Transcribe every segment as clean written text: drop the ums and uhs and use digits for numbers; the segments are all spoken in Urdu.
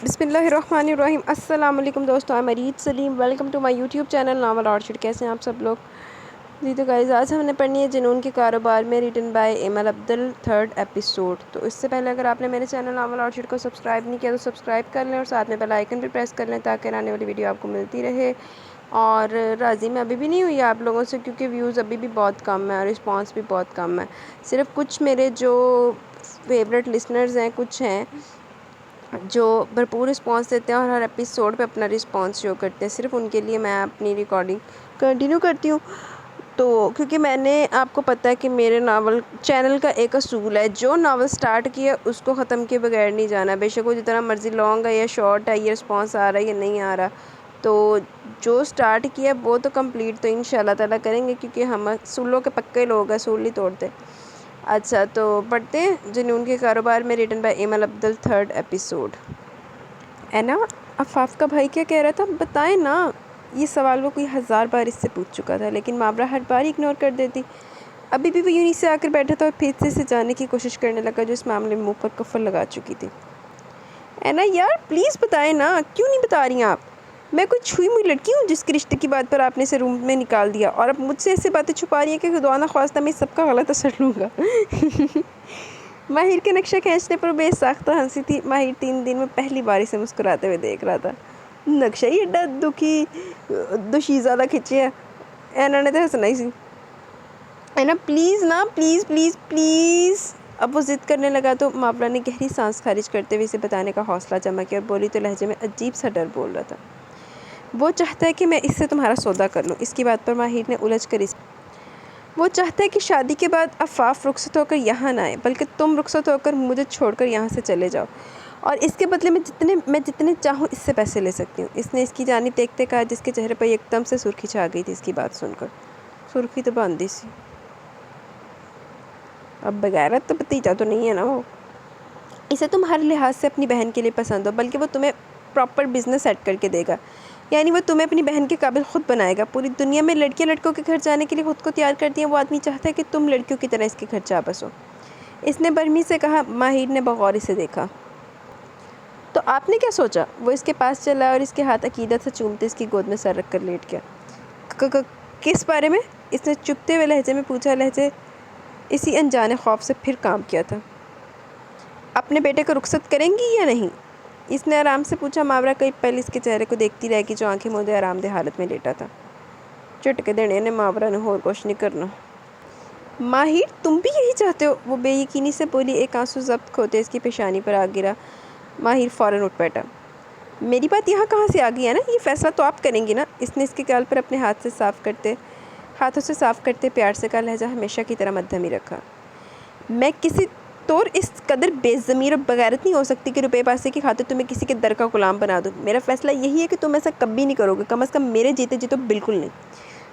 بسم اللہ الرحمن الرحیم۔ السلام علیکم دوستو، میں Mureed Saleem, welcome to my YouTube channel novel orchard. کیسے ہیں آپ سب لوگ؟ جی تو گائز، آج ہم نے پڑھنی ہے جنون کے کاروبار میں، written by Aimal Abdul, 3rd episode. تو اس سے پہلے اگر آپ نے میرے چینل ناول آرچڈ کو سبسکرائب نہیں کیا تو سبسکرائب کر لیں اور ساتھ میں بیل آئیکن بھی پریس کر لیں تاکہ آنے والی ویڈیو آپ کو ملتی رہے۔ اور راضی میں ابھی بھی نہیں ہوئی آپ لوگوں سے، کیونکہ ویوز ابھی بھی بہت کم ہے اور رسپانس بھی بہت کم ہے۔ صرف کچھ میرے جو فیوریٹ لسنرز ہیں، کچھ ہیں جو بھرپور رسپانس دیتے ہیں اور ہر ایپیسوڈ پہ اپنا رسپانس شو کرتے ہیں، صرف ان کے لیے میں اپنی ریکارڈنگ کنٹینیو کرتی ہوں۔ تو کیونکہ میں نے آپ کو پتہ ہے کہ میرے ناول چینل کا ایک اصول ہے، جو ناول سٹارٹ کیا اس کو ختم کیے بغیر نہیں جانا، بے شک وہ جتنا مرضی لانگ ہے یا شارٹ ہے، یہ رسپانس آ رہا ہے یا نہیں آ رہا۔ تو جو سٹارٹ کیا وہ تو کمپلیٹ تو انشاءاللہ تعالیٰ کریں گے، کیونکہ ہم اصولوں کے پکے لوگ ہیں، اصول نہیں توڑتے۔ اچھا تو پڑھتے ہیں جنون کے کاروبار میں، written by Aimal Abdul, 3rd episode. اینا، عفاف کا بھائی کیا کہہ رہا تھا بتائیں نا۔ یہ سوال وہ کوئی 1000 بار اس سے پوچھ چکا تھا، لیکن مابرہ ہر بار اگنور کر دیتی۔ ابھی بھی وہ یونی سے آ کر بیٹھا تھا اور پھر سے جانے کی کوشش کرنے لگا جو اس معاملے میں منہ پر کفر لگا چکی تھی۔ اینا یار پلیز بتائیں نا، کیوں نہیں بتا رہی ہیں آپ؟ میں کوئی چھوئی موئی لڑکی ہوں جس کے رشتے کی بات پر آپ نے اسے روم میں نکال دیا اور اب مجھ سے ایسے باتیں چھپا رہی ہیں کہ خدا نخواستہ میں سب کا غلط اثر لوں گا۔ ماہر کے نقشہ کھینچنے پر بے ساختہ ہنسی تھی۔ ماہر 3 دن میں پہلی بار اسے مسکراتے ہوئے دیکھ رہا تھا۔ نقشہ ہی اڈا دکھی دوشیزادہ کھینچے ہے۔ اینا نے تو ہنسنا ہی سی۔ اینا پلیز نا، پلیز پلیز پلیز۔ اب وہ ضد کرنے لگا تو ماورا نے گہری سانس خارج کرتے ہوئے اسے بتانے کا حوصلہ جمع کیا اور بولی تو لہجے میں عجیب سا ڈر بول رہا تھا۔ وہ چاہتا ہے کہ میں اس سے تمہارا سودا کر لوں۔ اس کی بات پر ماہر نے الجھ کر وہ چاہتا ہے کہ شادی کے بعد عفاف رخصت ہو کر یہاں نہ آئے، بلکہ تم رخصت ہو کر مجھے چھوڑ کر یہاں سے چلے جاؤ، اور اس کے بدلے میں جتنے چاہوں اس سے پیسے لے سکتی ہوں۔ اس نے اس کی جانب دیکھتے کہا، جس کے چہرے پر ایک دم سے سرخی چھا گئی تھی اس کی بات سن کر۔ سرخی تو باندھی سی۔ اب بغیرت تو بتیجا تو نہیں ہے نا وہ۔ اسے تم ہر لحاظ سے اپنی بہن کے لیے پسند ہو، بلکہ وہ تمہیں پراپر بزنس سیٹ کر کے دے گا، یعنی وہ تمہیں اپنی بہن کے قابل خود بنائے گا۔ پوری دنیا میں لڑکیاں لڑکوں کے گھر جانے کے لیے خود کو تیار کرتی ہیں، وہ آدمی چاہتا ہے کہ تم لڑکیوں کی طرح اس کے گھر جا بسو۔ اس نے برہمی سے کہا۔ ماہر نے بغور اسے دیکھا۔ تو آپ نے کیا سوچا؟ وہ اس کے پاس چلا اور اس کے ہاتھ عقیدت سے چومتے اس کی گود میں سر رکھ کر لیٹ گیا۔ کس بارے میں؟ اس نے چپتے ہوئے لہجے میں پوچھا۔ لہجے اسی انجانے خوف سے پھر کام کیا تھا۔ اپنے بیٹے کو رخصت کریں گی یا نہیں؟ اس نے آرام سے پوچھا۔ ماورا کئی پل اس کے چہرے کو دیکھتی رہ گئی جو آنکھیں موندے آرام دہ حالت میں لیٹا تھا۔ چٹکے دینے نے ماورا نے اور کچھ نہیں کرنا۔ ماہر تم بھی یہی چاہتے ہو؟ وہ بے یقینی سے بولی۔ ایک آنسو ضبط کھوتے اس کی پیشانی پر آ گرا۔ ماہر فوراً اٹھ بیٹھا۔ میری بات یہاں کہاں سے آ گئی ہے نا؟ یہ فیصلہ تو آپ کریں گے نا؟ اس نے اس کے گال پر اپنے ہاتھوں سے صاف کرتے پیار سے کہا، لہجہ ہمیشہ کی طرح مدھم ہی رکھا۔ میں کسی طور اس قدر بے ضمیر اور بغیرت نہیں ہو سکتی کہ روپے پیسے کی خاطر تمہیں کسی کے در کا غلام بنا دوں۔ میرا فیصلہ یہی ہے کہ تم ایسا کبھی نہیں کرو گے، کم از کم میرے جیتے جی تو بالکل نہیں۔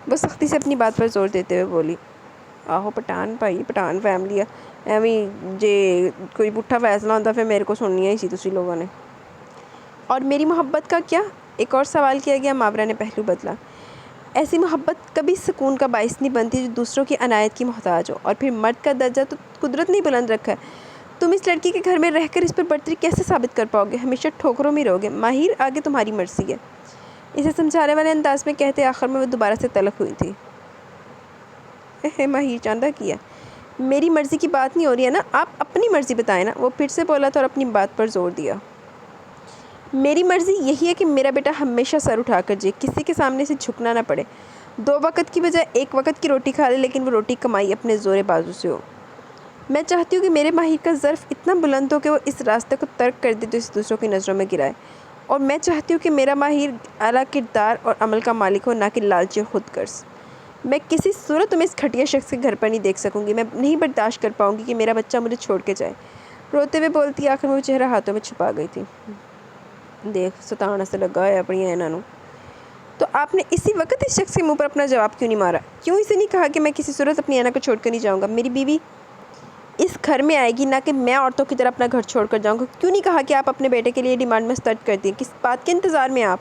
وہ سختی سے اپنی بات پر زور دیتے ہوئے بولی۔ آہو پٹھان بھائی، پٹھان فیملی ہے، ایویں جے کوئی پٹھا فیصلہ ہوتا پھر میرے کو سننی ہی سی تسی لوگوں نے۔ اور میری محبت کا کیا؟ ایک اور سوال کیا گیا۔ ماورا نے پہلو بدلا۔ ایسی محبت کبھی سکون کا باعث نہیں بنتی جو دوسروں کی عنایت کی محتاج ہو، اور پھر مرد کا درجہ تو قدرت نے بلند رکھا ہے۔ تم اس لڑکی کے گھر میں رہ کر اس پر برتری کیسے ثابت کر پاؤ گے؟ ہمیشہ ٹھوکروں میں رہو گے۔ ماہر آگے تمہاری مرضی ہے، اسے سمجھانے والے انداز میں کہتے آخر میں وہ دوبارہ سے تلخ ہوئی تھی۔ ماہر چاندہ کیا۔ میری مرضی کی بات نہیں ہو رہی ہے نا، آپ اپنی مرضی بتائیں نا۔ وہ پھر سے بولا تھا اور اپنی بات پر زور دیا۔ میری مرضی یہی ہے کہ میرا بیٹا ہمیشہ سر اٹھا کر جیے، کسی کے سامنے سے جھکنا نہ پڑے، 2 وقت کی بجائے 1 وقت کی روٹی کھا لے، لیکن وہ روٹی کمائی اپنے زور بازو سے ہو۔ میں چاہتی ہوں کہ میرے ماہر کا ظرف اتنا بلند ہو کہ وہ اس راستے کو ترک کر دے تو اسے دوسروں کی نظروں میں گرائے، اور میں چاہتی ہوں کہ میرا ماہر اعلیٰ کردار اور عمل کا مالک ہو، نہ کہ لالچی اور خود غرض۔ میں کسی صورت تمہیں اس گھٹیا شخص کے گھر پر نہیں دیکھ سکوں گی۔ میں نہیں برداشت کر پاؤں گی کہ میرا بچہ مجھے چھوڑ کے جائے۔ روتے ہوئے بولتی، آخر میں وہ چہرہ ہاتھوں میں چھپا گئی تھی۔ دیکھ ستانا سے لگا ہے اپنی اینا نو۔ تو آپ نے اسی وقت اس شخص کے منہ پر اپنا جواب کیوں نہیں مارا؟ کیوں اسے نہیں کہا کہ میں کسی صورت اپنی اینا کو چھوڑ کر نہیں جاؤں گا؟ میری بیوی اس گھر میں آئے گی، نہ کہ میں عورتوں کی طرح اپنا گھر چھوڑ کر جاؤں گا۔ کیوں نہیں کہا کہ آپ اپنے بیٹے کے لیے ڈیمانڈ مسترد کرتی ہیں؟ کس بات کے انتظار میں آپ؟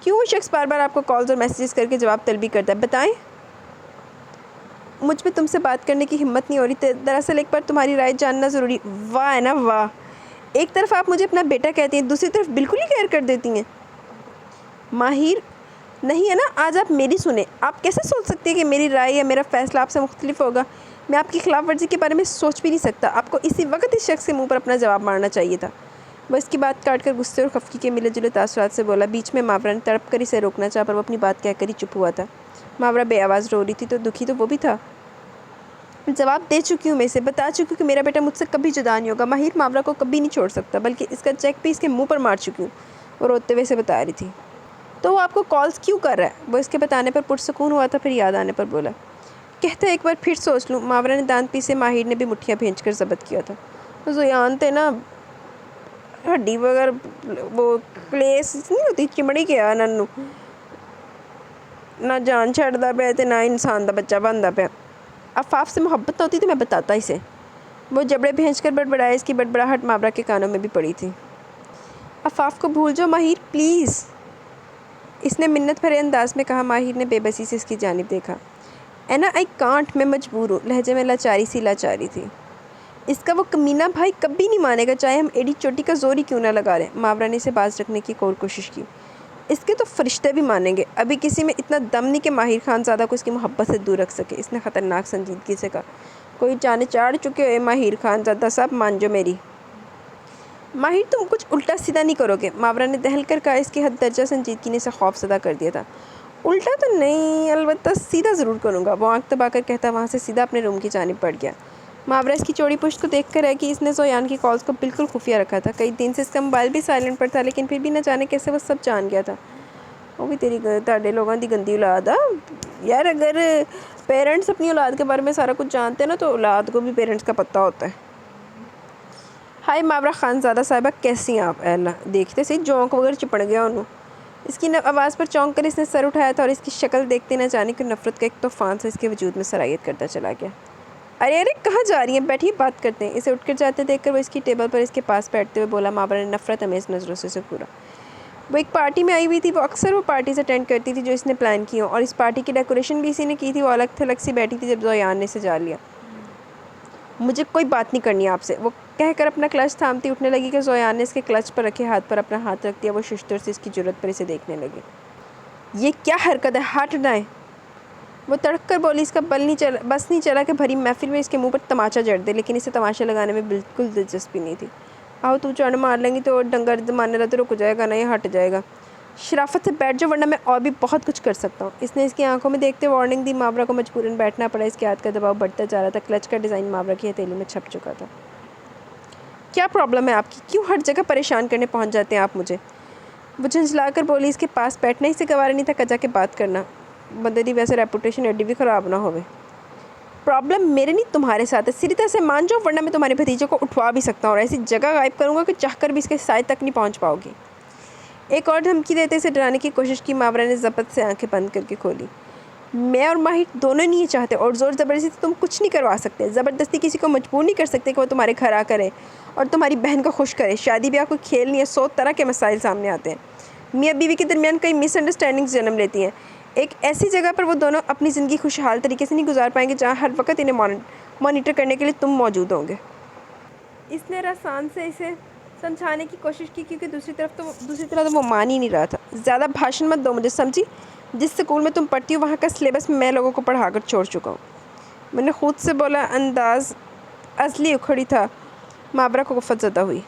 کیوں وہ شخص بار بار آپ کو کالز اور میسیجز کر کے جواب طلبی کرتا ہے؟ بتائیں۔ مجھ پہ تم سے بات کرنے کی ہمت نہیں ہو رہی۔ دراصل ایک بار تمہاری رائے جاننا ضروری۔ واہ ہے نا واہ، ایک طرف آپ مجھے اپنا بیٹا کہتی ہیں، دوسری طرف بالکل ہی کیئر کر دیتی ہیں۔ ماہر: نہیں ہے نا، آج آپ میری سنیں۔ آپ کیسے سوچ سکتی ہیں کہ میری رائے یا میرا فیصلہ آپ سے مختلف ہوگا؟ میں آپ کی خلاف ورزی کے بارے میں سوچ بھی نہیں سکتا۔ آپ کو اسی وقت اس شخص کے منہ پر اپنا جواب مارنا چاہیے تھا۔ وہ اس کی بات کاٹ کر غصے اور خفگی کے ملے جلے تاثرات سے بولا۔ بیچ میں ماورا نے تڑپ کر اسے روکنا چاہا، پر وہ اپنی بات کہہ کر ہی چپ ہوا تھا۔ ماورا بے آواز رو رہی تھی تو دکھی تو وہ بھی تھا۔ جواب دے چکی ہوں، میں اسے بتا چکی ہوں کہ میرا بیٹا مجھ سے کبھی جدا نہیں ہوگا۔ ماہر ماورا کو کبھی نہیں چھوڑ سکتا، بلکہ اس کا چیک بھی اس کے منہ پر مار چکی ہوں، وہ روتے ہوئے اسے بتا رہی تھی۔ تو وہ آپ کو کالز کیوں کر رہا ہے؟ وہ اس کے بتانے پر پرسکون ہوا تھا، پھر یاد آنے پر بولا۔ کہتا ہے ایک بار پھر سوچ لوں۔ ماورا نے دانت پیسے، ماہر نے بھی مٹھیاں بھینچ کر ضبط کیا تھا۔ زویان تھے نا، ہڈی وغیرہ، وہ کلیس نہیں ہوتی چمڑی کیا ننو، نہ جان چھڑتا پیا تے نہ انسان دا بچہ بنتا پیا۔ عفاف سے محبت ہوتی تو میں بتاتا اسے۔ وہ جبڑے بھینچ کر بڑبڑائے، اس کی بڑبڑاہٹ ماورا کے کانوں میں بھی پڑی تھی۔ عفاف کو بھول جاؤ ماہر، پلیز، اس نے منت بھرے انداز میں کہا۔ ماہر نے بے بسی سے اس کی جانب دیکھا۔ اینا آئی کانٹ، میں مجبور ہوں، لہجے میں لاچاری سی لاچاری تھی۔ اس کا وہ کمینہ بھائی کبھی نہیں مانے گا، چاہے ہم ایڈی چوٹی کا زور ہی کیوں نہ لگا لیں۔ ماورا نے اسے باز رکھنے کی اور کوشش کی۔ اس کے تو فرشتے بھی مانیں گے، ابھی کسی میں اتنا دم نہیں کہ ماہر خان زادہ کو اس کی محبت سے دور رکھ سکے۔ اس نے خطرناک سنجیدگی سے کہا۔ کوئی جانے چاڑ چکے ہوئے ماہر خان زادہ صاحب، مان جو میری۔ ماہر تم کچھ الٹا سیدھا نہیں کرو گے، ماورا نے دہل کر کہا۔ اس کی حد درجہ سنجیدگی نے اسے خوف زدہ کر دیا تھا۔ الٹا تو نہیں، البتہ سیدھا ضرور کروں گا، وہ آنکھ دبا کر کہتا، وہاں سے سیدھا اپنے روم کی جانب بڑھ گیا۔ ماورا اس کی چوڑی پشت کو دیکھ کر ہے کہ اس نے زویان کی کالز کو بالکل خفیہ رکھا تھا۔ کئی دن سے اس کا موبائل بھی سائلنٹ پر تھا، لیکن پھر بھی نہ جانے کیسے وہ سب جان گیا تھا۔ وہ بھی تیرے لوگوں دی گندی اولاد آ یار، اگر پیرنٹس اپنی اولاد کے بارے میں سارا کچھ جانتے ہیں نا، تو اولاد کو بھی پیرنٹس کا پتہ ہوتا ہے۔ ہائے ماورا خان زادہ صاحبہ، کیسی ہیں آپ؟ اے اللہ، دیکھتے سے جونک وغیرہ چپڑ گیا انہوں۔ اس کی آواز پر چونک کر اس نے سر اٹھایا تھا، اور اس کی شکل دیکھتے نہ جانے کی نفرت کا ایک طوفان سے اس کے وجود میں سرایت کرتا چلا گیا۔ ارے ارے، کہاں جا رہی ہیں؟ بیٹھیے، بات کرتے ہیں۔ اسے اٹھ کر جاتے دیکھ کر وہ اس کی ٹیبل پر اس کے پاس بیٹھتے ہوئے بولا۔ ماورا نے نفرت امیز نظروں سے اسے گھورا۔ وہ ایک پارٹی میں آئی ہوئی تھی، وہ اکثر وہ پارٹیز اٹینڈ کرتی تھی جو اس نے پلان کی ہوں، اور اس پارٹی کی ڈیکوریشن بھی اسی نے کی تھی۔ وہ الگ تھلگ سی بیٹھی تھی جب زویان نے اسے جا لیا۔ مجھے کوئی بات نہیں کرنی آپ سے، وہ کہہ کر اپنا کلچ تھامتی اٹھنے لگی کہ زویان نے اس کے کلچ پر رکھے ہاتھ پر اپنا ہاتھ رکھ دیا۔ وہ ششتر سے اس کی جرأت پر اسے دیکھنے لگے۔ یہ کیا حرکت ہے؟ ہاتھ ہٹائیں، وہ تڑک کر بولی۔ اس کا بس نہیں چلا کہ بھری محفل میں اس کے منہ پر تماچا جڑ دے، لیکن اسے تماشا لگانے میں بالکل دلچسپی نہیں تھی۔ آؤ تو چڑھ مار لیں گی تو ڈنگر زمانے رہتے رک جائے گا نا، یہ ہٹ جائے گا۔ شرافت سے بیٹھ جاؤ، ورنہ میں اور بھی بہت کچھ کر سکتا ہوں۔ اس نے اس کی آنکھوں میں دیکھتے وارننگ دی۔ ماورا کو مجبوراً بیٹھنا پڑا۔ اس کے ہاتھ کا دباؤ بڑھتا جا رہا تھا۔ کلچ کا ڈیزائن ماورا کی ہتھیلی میں چھپ چکا تھا۔ کیا پرابلم ہے آپ کی؟ کیوں ہر جگہ پریشان کرنے پہنچ جاتے ہیں آپ مجھے؟ وہ جھنجھلا کر بولی۔ اس کے پاس بیٹھنا ہی سے گوارا نہیں تھا، کجا کے بات کرنا۔ بندے دی ویسے ریپوٹیشن ایڈی بھی خراب نہ ہوئے۔ پرابلم میرے نہیں تمہارے ساتھ ہے، سیدھی طرح سے مان جاؤ، ورنہ میں تمہارے بھتیجے کو اٹھوا بھی سکتا ہوں اور ایسی جگہ غائب کروں گا کہ چاہ کر بھی اس کے سائے تک نہیں پہنچ پاؤ گی۔ ایک اور دھمکی دیتے اسے ڈرانے کی کوشش کی۔ ماورا نے ضبط سے آنکھیں بند کر کے کھولی۔ میں اور ماہر دونوں نہیں چاہتے، اور زور زبردستی تم کچھ نہیں کروا سکتے۔ زبردستی کسی کو مجبور نہیں کر سکتے کہ وہ تمہارے گھر آ کرے اور تمہاری بہن کو خوش کرے۔ شادی بیاہ کوئی کھیل نہیں ہے، 100 طرح کے مسائل سامنے آتے ہیں۔ میاں بیوی کے درمیان کئی مس انڈرسٹینڈنگز جنم لیتی ہیں۔ ایک ایسی جگہ پر وہ دونوں اپنی زندگی خوشحال طریقے سے نہیں گزار پائیں گے جہاں ہر وقت انہیں مانیٹر کرنے کے لیے تم موجود ہوں گے۔ اس نے رسان سے اسے سمجھانے کی کوشش کی، کیونکہ دوسری طرح تو وہ مان ہی نہیں رہا تھا۔ زیادہ بھاشن مت دو مجھے، سمجھی؟ جس سکول میں تم پڑھتی ہو وہاں کا سلیبس میں لوگوں کو پڑھا کر چھوڑ چکا ہوں، میں نے خود سے بولا۔ انداز ازلی اکھڑی تھا۔ ماورا کو گفت زدہ ہوئی۔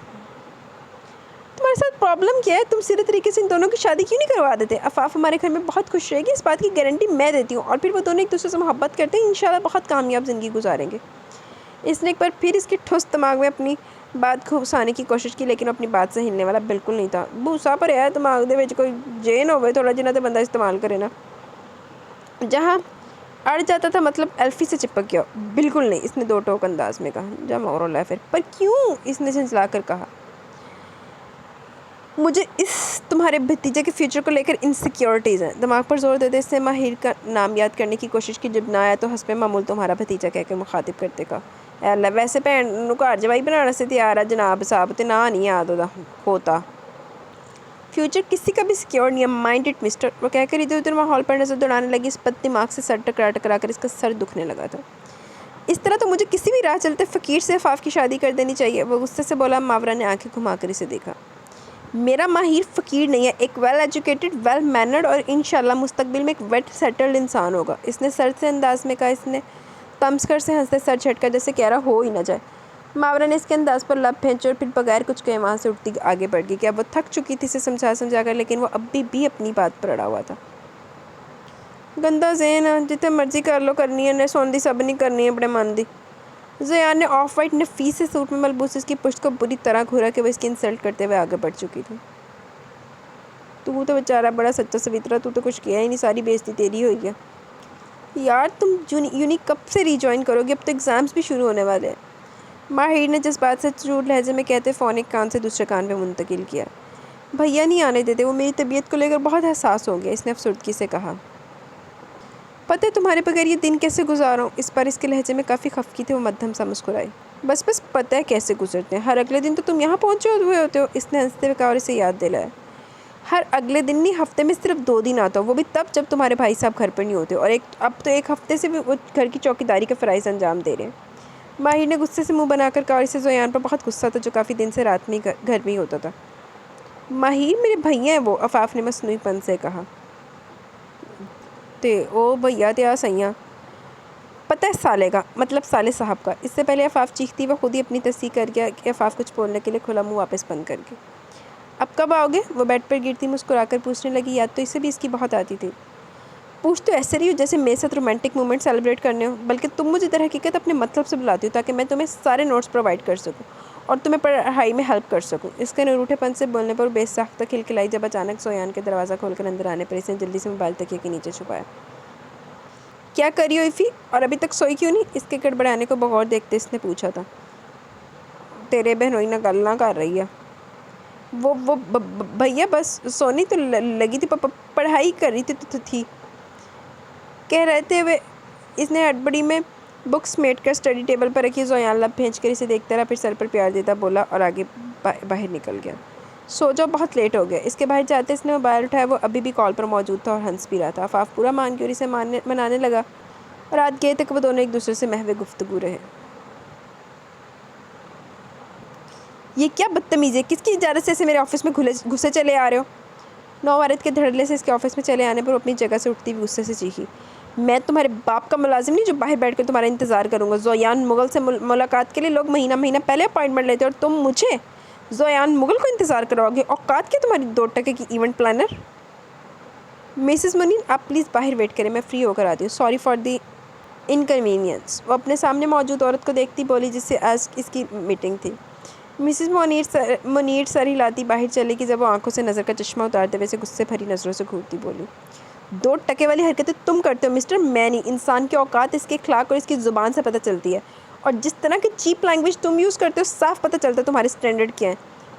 تمہارے ساتھ پرابلم کیا ہے؟ تم سیدھے طریقے سے ان دونوں کی شادی کیوں نہیں کروا دیتے؟ عفاف ہمارے گھر میں بہت خوش رہے گی، اس بات کی گارنٹی میں دیتی ہوں، اور پھر وہ دونوں ایک دوسرے سے محبت کرتے ہیں، انشاءاللہ بہت کامیاب زندگی گزاریں گے۔ اس نے ایک بار پھر اس کی ٹھوس دماغ میں اپنی بات گھسانے کی کوشش کی، لیکن اپنی بات سے ہلنے والا بالکل نہیں تھا۔ بھوسا پر ہے دماغ دے وچ کوئی جین ہوئے تھوڑا جنہ تے بندہ استعمال کرے نا، جہاں اڑ جاتا تھا مطلب ایلفی سے چپک گیا۔ بالکل نہیں، اس نے دو ٹوک انداز میں کہا۔ جا مور اللہ پھر، پر کیوں؟ اس نے جھنجھلا کر کہا۔ مجھے اس تمہارے بھتیجے کے فیوچر کو لے کر انسیکیورٹیز ہیں۔ دماغ پر زور دیتے اس نے ماہر کا نام یاد کرنے کی کوشش کی۔ جب نہ آیا تو حسب معمول تمہارا بھتیجا کہہ کے مخاطب کرتے کہا۔ اے اللہ، ویسے بھین نوں گھر جوائی بنانا سے تیار ہے جناب صاحب، تے نہ نہیں یاد ہوتا۔ فیوچر کسی کا بھی سیکیور نہیں ہے، مائنڈ اٹ مسٹر، وہ کہہ کر ادھر ادھر ماحول پر نظر دوڑانے لگی۔ اس بد دماغ سے سر ٹکرا کر اس کا سر دکھنے لگا تھا۔ اس طرح تو مجھے کسی بھی راہ چلتے فقیر سے عفاف کی شادی کر دینی چاہیے، وہ غصے سے بولا۔ ماورا نے آنکھیں گھما کر اسے دیکھا۔ میرا ماہر فقیر نہیں ہے، ایک ویل ایجوکیٹڈ، ویل مینرڈ اور انشاءاللہ مستقبل میں ایک ویل سیٹلڈ انسان ہوگا، اس نے سرد سے انداز میں کہا۔ اس نے تمسکر سے ہنستے سر جھٹکا جیسے کہہ رہا ہو ہی نہ جائے۔ ماورا نے اس کے انداز پر لب پھینچے اور پھر بغیر کچھ کہے وہاں سے اٹھتی آگے بڑھ گئی۔ کیا وہ تھک چکی تھی اسے سمجھا کر، لیکن وہ ابھی بھی اپنی بات پر اڑا ہوا تھا۔ گندا ذہن ہے، جتنے مرضی کر لو کرنی ہے، نے سوندی سب نہیں کرنی ہے، بڑے من دی۔ زیان نے آف وائٹ نفیس سے سوٹ میں ملبوس اس کی پشت کو بری طرح گھورا کہ وہ اس کی انسلٹ کرتے ہوئے آگے بڑھ چکی تھی۔ تو بیچارہ بڑا سچا سویترا، تو کچھ کیا ہی نہیں، ساری بےعزتی تیری ہوئی ہے۔ یار تم یونیک کب سے ری جوائن کرو گے؟ اب تو ایگزامز بھی شروع ہونے والے ہیں۔ ماہر نے جذبات سے چور لہجے میں کہتے فون ایک کان سے دوسرے کان پہ منتقل کیا۔ بھیا نہیں آنے دیتے، وہ میری طبیعت کو لے کر بہت حساس ہو گیا، اس نے افسردگی سے کہا۔ پتہ ہے تمہارے بغیر یہ دن کیسے گزاروں؟ اس پر اس کے لہجے میں کافی خفگی تھی، وہ مدھم سا مسکرائی۔ بس پتہ ہے کیسے گزرتے ہیں، ہر اگلے دن تو تم یہاں پہنچے ہوئے ہوتے ہو، اس نے ہنستے ہوئے کہا اور اسے یاد دلایا۔ ہر اگلے دن نہیں، ہفتے میں صرف 2 دن آتا ہوں، وہ بھی تب جب تمہارے بھائی صاحب گھر پر نہیں ہوتے، اور اب تو ایک ہفتے سے بھی وہ گھر کی چوکیداری کے فرائض انجام دے رہے ہیں۔ ماہر نے غصے سے منہ بنا کر کہا اور اسے زویان پر بہت غصہ تھا جو کافی دن سے رات میں گھر میں ہی ہوتا تھا۔ ماہر میرے بھیا ہیں وہ، عفاف نے مصنوعی پن سے کہا۔ تے او بھیا تیا سیاں پتہ ہے سالے کا مطلب سالے صاحب کا۔ اس سے پہلے عفاف چیختی وہ خود ہی اپنی تصدیق کر گیا کہ عفاف کچھ بولنے کے لیے کھلا منہ واپس بند کر کے۔ اب کب آؤ گے؟ وہ بیڈ پر گرتی مسکرا کر پوچھنے لگی، یاد تو اسے بھی اس کی بہت آتی تھی۔ پوچھ تو ایسے رہی ہو جیسے میرے ساتھ رومانٹک مومنٹ سیلیبریٹ کرنے ہو، بلکہ تم مجھے در حقیقت اپنے مطلب سے بلاتی ہو تاکہ میں تمہیں سارے نوٹس پرووائڈ کر سکوں اور تمہیں پڑھائی میں ہیلپ کر سکوں۔ اس کے نروٹھے پن سے بولنے پر بے ساختہ کھلکھلائی جب اچانک زویان کے دروازہ کھول کر اندر آنے پر اس نے جلدی سے موبائل تکیے کے نیچے چھپایا۔ کیا کر رہی ہو ایفی؟ اور ابھی تک سوئی کیوں نہیں؟ اس کے گڑبڑانے کو بغور دیکھتے اس نے پوچھا تھا۔ تیرے بہنوئی نہ گل نہ کر رہی ہے وہ بھیا بس سونی تو لگی تھی، پڑھائی کر رہی تھی کہہ رہتے ہوئے اس نے ہڑبڑی میں بکس سمیٹ کر اسٹڈی ٹیبل پر رکھی۔ زویان لب بھیج کر اسے دیکھتا رہا، پھر سر پر پیار دیتا بولا اور آگے باہر نکل گیا۔ سو جاؤ، بہت لیٹ ہو گیا۔ اس کے باہر جاتے اس نے موبائل اٹھایا، وہ ابھی بھی کال پر موجود تھا اور ہنس بھی رہا تھا۔ عفاف پورا مان کے اور اسے منانے لگا، اور رات گئے تک وہ دونوں ایک دوسرے سے محو گفتگو رہے۔ یہ کیا بدتمیزی ہے؟ کس کی اجازت سے اسے میرے آفس میں گھسے چلے آ رہے ہو؟ نوارد کے دھڑلے سے اس کے آفس میں چلے آنے پر وہ اپنی جگہ سے اٹھتی ہوئی غصے سے چیخی۔ میں تمہارے باپ کا ملازم نہیں جو باہر بیٹھ کر تمہارا انتظار کروں گا۔ زویان مغل سے ملاقات کے لیے لوگ مہینہ پہلے اپائنٹمنٹ لیتے اور تم مجھے زویان مغل کو انتظار کرواؤ گے؟ اوقات کیا تمہاری 2 ٹکے کی ایونٹ پلانر؟ مسز منیر آپ پلیز باہر ویٹ کریں، میں فری ہو کر آتی ہوں۔ سوری فار دی انکنوینئنس، وہ اپنے سامنے موجود عورت کو دیکھتی بولی جس سے آج اس کی میٹنگ تھی۔ مسز منیر سر ہلاتی باہر چلے گی جب وہ آنکھوں سے نظر کا چشمہ اتارتے ہوئے اسے غصے بھری نظروں سے گھورتی بولی۔ 2 ٹکے والی حرکتیں تم کرتے ہو مسٹر، میں نہیں۔ انسان کے اوقات اس کے اخلاق اور اس کی زبان سے پتہ چلتی ہے، اور جس طرح کی چیپ لینگویج تم یوز کرتے ہو صاف پتہ چلتا ہے تمہارے سٹینڈرڈ کیا ہیں۔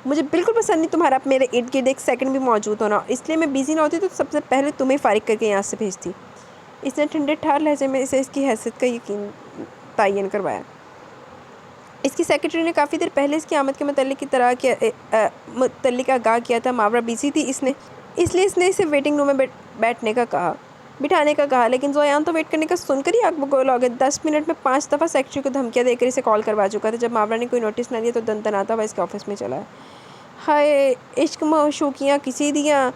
مجھے بالکل پسند نہیں تمہارا میرے ارد گرد ایک سیکنڈ بھی موجود ہونا، اس لیے میں بیزی نہ ہوتی تو سب سے پہلے تمہیں فارغ کر کے یہاں سے بھیجتی۔ اس نے ٹھنڈے ٹھار لہجے میں اسے اس کی حیثیت کا یقین تعین کروایا۔ اس کی سیکرٹری نے کافی دیر پہلے اس کی آمد کے متعلق آگاہ کیا تھا۔ ماورا بیزی تھی اس لیے اس نے اسے ویٹنگ روم میں بٹھانے کا کہا، لیکن زویان تو ویٹ کرنے کا سن کر ہی آگ بگولا ہو گیا۔ 10 منٹ میں 5 دفعہ سیکرٹری کو دھمکیاں دے کر اسے کال کروا چکا تھا۔ جب ماورا نے کوئی نوٹس نہ لیا تو دندناتا ہوا اس کے آفس میں چلا ہے۔ ہائے عشق معشوقیاں کسی دیاں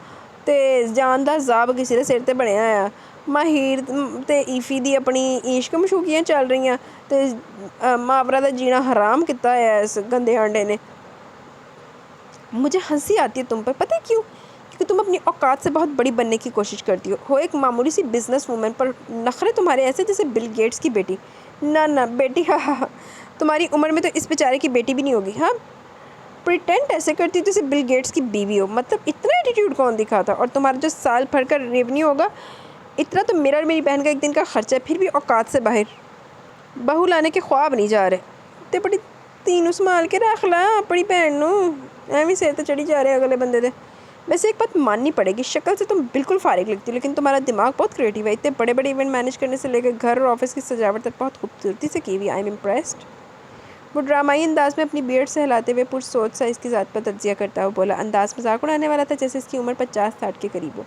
تے جان دا عذاب کسی دے سر تے بنیا ہے۔ ماہر تے ایفی دی اپنی عشق معشوقیاں چل رہی ہیں تے ماورا دا جینا حرام کیتا ہے اس گندے آنڈے نے۔ مجھے ہنسی آتی ہے تم پر، پتہ کیوں؟ کیونکہ تم اپنی اوقات سے بہت بڑی بننے کی کوشش کرتی ہو ایک معمولی سی بزنس وومن پر نخرے تمہارے ایسے جیسے بل گیٹس کی بیٹی۔ نہ بیٹی، ہاں تمہاری عمر میں تو اس بیچارے کی بیٹی بھی نہیں ہوگی۔ ہاں پریٹینڈ ایسے کرتی جیسے بل گیٹس کی بیوی ہو، مطلب اتنا ایٹیٹیوڈ کون دکھاتا؟ اور تمہارا جو سال بھر کا ریونیو ہوگا اتنا تو میرا اور میری بہن کا ایک دن کا خرچہ ہے، پھر بھی اوقات سے باہر بہو لانے کے خواب نہیں جا رہے۔ تے بڑی تینوں سنبھال کے رکھ لا اپنی بہن نو، ایویں سر تے چڑھی جا رہے اگلے بندے دے۔ ویسے ایک بات ماننی پڑے گی، شکل سے تم بالکل فارغ لگتی ہو لیکن تمہارا دماغ بہت کریٹیو ہے۔ اتنے بڑے ایونٹ مینیج کرنے سے لے کر گھر اور آفس کی سجاوٹ تک بہت خوبصورتی سے کی ہوئی، آئی ایم امپریسڈ۔ وہ ڈرامائی انداز میں اپنی بیئرڈ سے ہلاتے ہوئے پرسوچ سا اس کی ذات پر تجزیہ کرتا ہوا بولا، انداز مذاق اڑانے والا تھا جیسے اس کی عمر 50-60 کے قریب ہو۔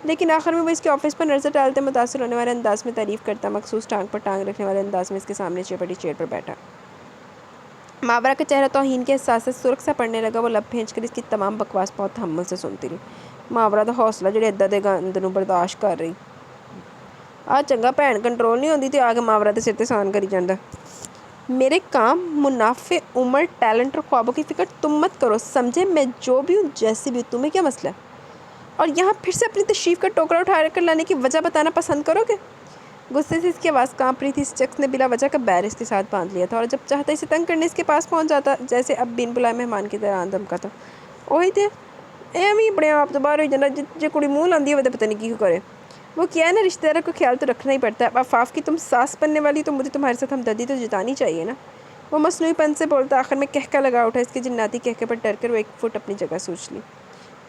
لیکن آخر میں وہ اس کے آفس پر نظر ڈالتے متاثر ہونے والے انداز میں تعریف کرتا، مخصوص ٹانگ پر ٹانگ رکھنے والے انداز میں اس کے سامنے چپٹی چیئر پر بیٹھا۔ ماورا کا چہرہ توہین کے احساس سے سرخ سا پڑنے لگا۔ وہ لب پھینچ کر اس کی تمام بکواس بہت تحمل سے سنتی رہی۔ ماورا دا حوصلہ جڑے ادھا دے گند نوں برداشت کر رہی۔ چنگا بھین کنٹرول نہیں ہوندی تے آ کے ماورا دے سر تے سان کری جاندا۔ میرے کام، منافع، عمر، ٹیلنٹ اور خوابوں کی فکر تم مت کرو، سمجھے؟ میں جو بھی ہوں، جیسی بھی ہوں، تمہیں کیا مسئلہ ہے؟ اور یہاں پھر سے اپنی تشریف کا ٹوکرا اٹھا کر لانے کی وجہ بتانا پسند کرو گے؟ غصے سے اس کی آواز کانپ رہی تھی۔ اس شخص نے بلا وجہ کا بیر اس کے ساتھ باندھ لیا تھا اور جب چاہتا اسے تنگ کرنے اس کے پاس پہنچ جاتا، جیسے اب بن بلائے مہمان کی طرح دھمکا تھا۔ وہی تے ایویں اپنے آپ تو باہر ہوئی جانا، جے کڑی منہ لاندی ہے وہ پتہ نہیں کی کرے۔ وہ کیا ہے نا، رشتہ داروں کا خیال تو رکھنا ہی پڑتا ہے۔ عفاف کی تم ساس بننے والی تو مجھے تمہارے ساتھ ہمدردی تو جتانی چاہیے نا۔ وہ مصنوعی پن سے بولتا، آخر میں کہکا لگا اٹھا۔ اس کے جناتی کہکے پر ڈر کر وہ ایک فٹ اپنی جگہ سوچ لی۔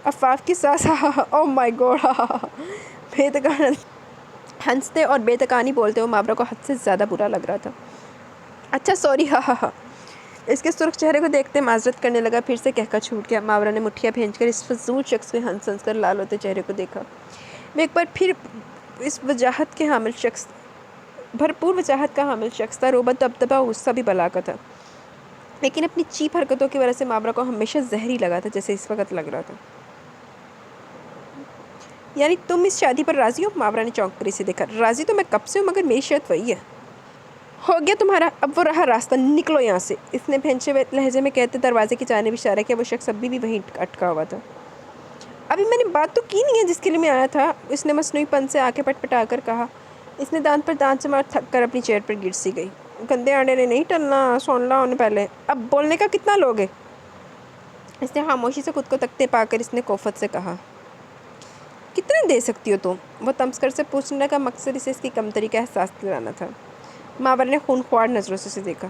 عفاف کی ساس، او مائی گاڈ، بے تکان ہنستے اور بے تکانی بولتے ہوئے ماورا کو حد سے زیادہ برا لگ رہا تھا۔ اچھا سوری، اس کے سرخ چہرے کو دیکھتے معذرت کرنے لگا، پھر سے کہکا چھوٹ گیا۔ ماورا نے مٹھیاں بھینچ کر اس فضول شخص کے ہنس ہنس کر لال ہوتے چہرے کو دیکھا۔ وہ ایک بار پھر اس وجاہت کے حامل شخص، بھرپور وجاہت کا حامل شخص تھا۔ روبہ دبدبا غصہ بھی بلا کا تھا، لیکن اپنی چیپ حرکتوں کی وجہ سے ماورا کو ہمیشہ زہری لگا تھا، جیسے اس وقت لگ رہا تھا۔ یعنی تم اس شادی پر راضی ہو؟ ماورا نے چونک کر اسے دیکھا۔ راضی تو میں کب سے ہوں، مگر میری شرط وہی ہے۔ ہو گیا تمہارا، اب وہ رہا راستہ، نکلو یہاں سے، اس نے بھینچے ہوئے لہجے میں کہتے دروازے کی جانب اشارہ کیا۔ وہ شخص ابھی بھی وہیں اٹکا ہوا تھا۔ ابھی میں نے بات تو کی نہیں ہے جس کے لیے میں آیا تھا، اس نے مصنوعی پن سے آنکھیں پٹ پٹا کر کہا۔ اس نے دانت پر دانت سے مار تھک کر اپنی چیئر پر گر سی گئی۔ گندے آنڈے نے نہیں ٹلنا، سن لا انہیں پہلے، اب بولنے کا کتنا لوگ ہے؟ اس نے خاموشی سے خود کو تکتے پا کر اس نے کوفت سے کہا۔ کتنے دے سکتی ہو تم؟ وہ تمسکر سے پوچھنے کا مقصد اسے اس کی کمتری کا احساس دلانا تھا۔ ماورا نے خونخوار نظروں سے اسے دیکھا۔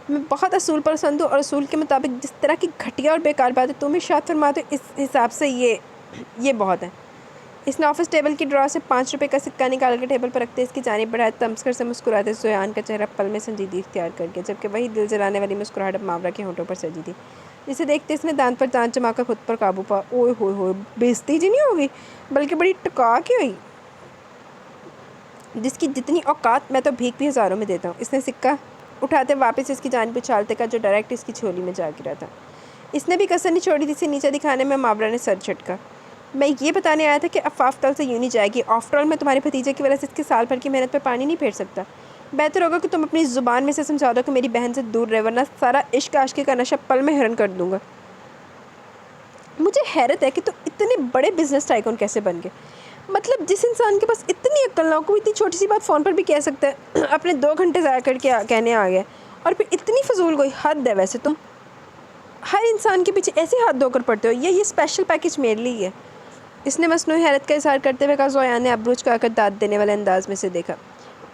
میں بہت اصول پسند ہوں اور اصول کے مطابق جس طرح کی گھٹیا اور بیکار باتیں تم ارشاد فرماتے ہو، اس حساب سے یہ بہت ہے۔ اس نے آفس ٹیبل کی ڈرا سے 5 روپے کا سکہ نکال کر ٹیبل پر رکھتے اس کی جانب بڑھایا۔ تمسکر سے مسکراتے زویان کا چہرہ پل میں سنجیدگی اختیار کر گیا، جبکہ وہی دل جلانے والی مسکراہٹ اب ماورا کے ہونٹوں پر سجی تھی۔ جسے دیکھتے اس نے دانت پر دانت جما کر خود پر قابو پا۔ اوئے ہوئے ہوئے، بےعزتی جی نہیں ہوگی، بلکہ بڑی ٹکا کی ہوئی، جس کی جتنی اوقات میں تو بھیک بھی ہزاروں میں دیتا ہوں۔ اس نے سکہ اٹھاتے واپس اس کی جانب اچھالتے کا جو ڈائریکٹ اس کی جھولی میں جا گرا تھا۔ اس نے بھی کسر نہیں چھوڑی تھی اسے نیچے دکھانے میں۔ ماورا نے سر جھٹکا۔ میں یہ بتانے آیا تھا کہ عفاف کل سے یوں نہیں جائے گی۔ آفٹر آل میں تمہارے بھتیجے کی وجہ سے اس کے سال بھر کی محنت پر پانی نہیں پھیر سکتا۔ بہتر ہوگا کہ تم اپنی زبان میں سے سمجھا دو کہ میری بہن سے دور رہے، ورنہ سارا عشق عاشقی کا نشہ پل میں حرن کر دوں گا۔ مجھے حیرت ہے کہ تم اتنے بڑے بزنس ٹائکون کیسے بن گئے؟ مطلب جس انسان کے پاس اتنی عقل نہ ہو کوئی اتنی چھوٹی سی بات فون پر بھی کہہ سکتا ہے، اپنے 2 گھنٹے ضائع کر کے کہنے آ گیا، اور پھر اتنی فضول کوئی حد ہے۔ ویسے تم ہر انسان کے پیچھے ایسے ہاتھ دھو کر پڑتے ہو، یہ اسپیشل پیکج میرے لیے ہے۔ اس نے مصنوعی حیرت کا اظہار کرتے ہوئے کہا۔ زویان نے ابرو جھکا کر داد دینے والے انداز میں سے دیکھا۔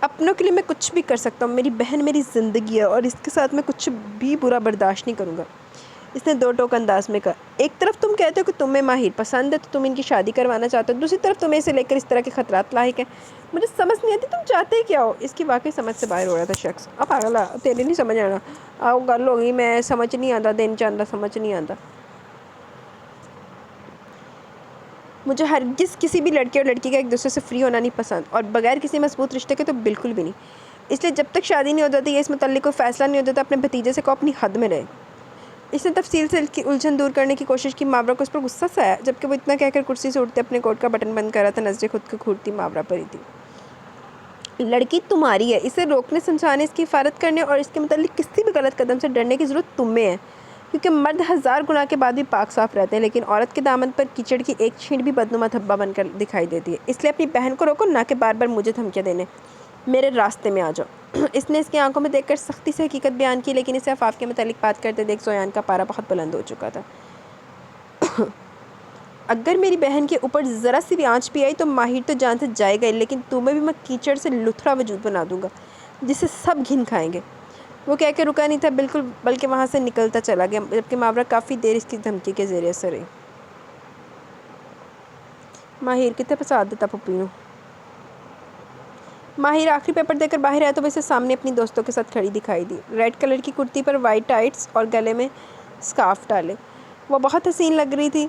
اپنوں کے لیے میں کچھ بھی کر سکتا ہوں، میری بہن میری زندگی ہے اور اس کے ساتھ میں کچھ بھی برا برداشت نہیں کروں گا۔ اس نے 2 ٹوک انداز میں کہا۔ ایک طرف تم کہتے ہو کہ تمہیں ماہر پسند ہے تو تم ان کی شادی کروانا چاہتے ہو، دوسری طرف تمہیں اسے لے کر اس طرح کے خطرات لاحق ہیں۔ مجھے سمجھ نہیں آتی تم چاہتے کیا ہو؟ اس کی واقعی سمجھ سے باہر ہو رہا تھا شخص۔ اب پاگلا، تیرے نہیں سمجھ آنا، آؤ گل ہو گئی، میں سمجھ نہیں آتا، دن چاہتا سمجھ نہیں آتا۔ مجھے ہرگز کسی بھی لڑکے اور لڑکی کا ایک دوسرے سے فری ہونا نہیں پسند، اور بغیر کسی مضبوط رشتے کے تو بالکل بھی نہیں۔ اس لیے جب تک شادی نہیں ہو جاتی یا اس متعلق کوئی فیصلہ نہیں ہو جاتا، اپنے بھتیجے سے کو اپنی حد میں رہے۔ اس نے تفصیل سے الجھن دور کرنے کی کوشش کی۔ ماورا کو اس پر غصہ سا آیا، جبکہ وہ اتنا کہہ کر کرسی سے اٹھتے اپنے کوٹ کا بٹن بند کر رہا تھا، نظریں خود کو گھورتی ماورا پر ہی تھی۔ لڑکی تمہاری ہے، اسے روکنے سمجھانے، اس کی حفاظت کرنے اور اس کے متعلق کسی بھی غلط قدم سے ڈرنے کی ضرورت تمہیں ہے، کیونکہ مرد 1000 گناہ کے بعد بھی پاک صاف رہتے ہیں، لیکن عورت کے دامن پر کیچڑ کی ایک چھینٹ بھی بدنما دھبا بن کر دکھائی دیتی ہے۔ اس لیے اپنی بہن کو روکو، نہ کہ بار بار مجھے دھمکیاں دینے، میرے راستے میں آ جاؤ۔ اس نے اس کی آنکھوں میں دیکھ کر سختی سے حقیقت بیان کی، لیکن اسے عفاف کے متعلق بات کرتے دیکھ زویان کا پارا بہت بلند ہو چکا تھا۔ اگر میری بہن کے اوپر ذرا سی بھی آنچ بھی آئی تو ماہر تو جان سے جائے گا، لیکن تمہیں بھی میں کیچڑ سے لتھڑا وجود بنا دوں گا جسے سب گھن کھائیں گے۔ وہ کہہ کے رکا نہیں تھا بالکل، بلکہ وہاں سے نکلتا چلا گیا، جبکہ ماورا کافی دیر اس کی دھمکی کے زیر اثر رہی۔ ماہر کتنے پسند دیتا پپی نوں۔ ماہر آخری پیپر دے کر باہر آیا تو وہ اسے سامنے اپنی دوستوں کے ساتھ کھڑی دکھائی دی، ریڈ کلر کی کرتی پر وائٹ ٹائٹس اور گلے میں سکارف ڈالے۔ وہ بہت حسین لگ رہی تھی۔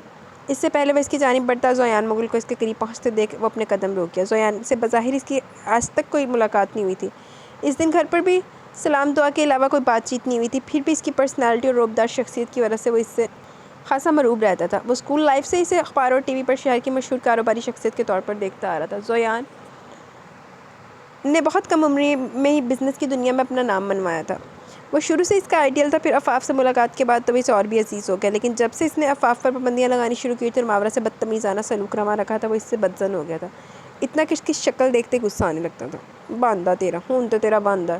اس سے پہلے وہ اس کی جانب بڑھتا زویان مغل کو اس کے قریب پہنچتے دیکھ وہ اپنے قدم روک گیا۔ زویان سے بظاہر اس کی آج تک کوئی ملاقات نہیں ہوئی تھی۔ اس دن گھر پر بھی سلام دعا کے علاوہ کوئی بات چیت نہیں ہوئی تھی، پھر بھی اس کی پرسنالٹی اور روبدار شخصیت کی وجہ سے وہ اس سے خاصا مرعوب رہتا تھا۔ وہ اسکول لائف سے اسے اخبار اور ٹی وی پر شہر کی مشہور کاروباری شخصیت کے طور پر دیکھتا آ رہا تھا۔ زویان نے بہت کم عمری میں ہی بزنس کی دنیا میں اپنا نام منوایا تھا۔ وہ شروع سے اس کا آئیڈیل تھا، پھر عفاف سے ملاقات کے بعد تو وہ اسے اور بھی عزیز ہو گیا، لیکن جب سے اس نے عفاف پر پابندیاں لگانی شروع کی تھی اور ماورا سے بدتمیزانہ سلوک روا رکھا تھا، وہ اس سے بدظن ہو گیا تھا۔ اتنا کہ اس کی شکل دیکھتے غصہ آنے لگتا تھا۔ باندھا تیرا ہوں تو تیرا باندھا۔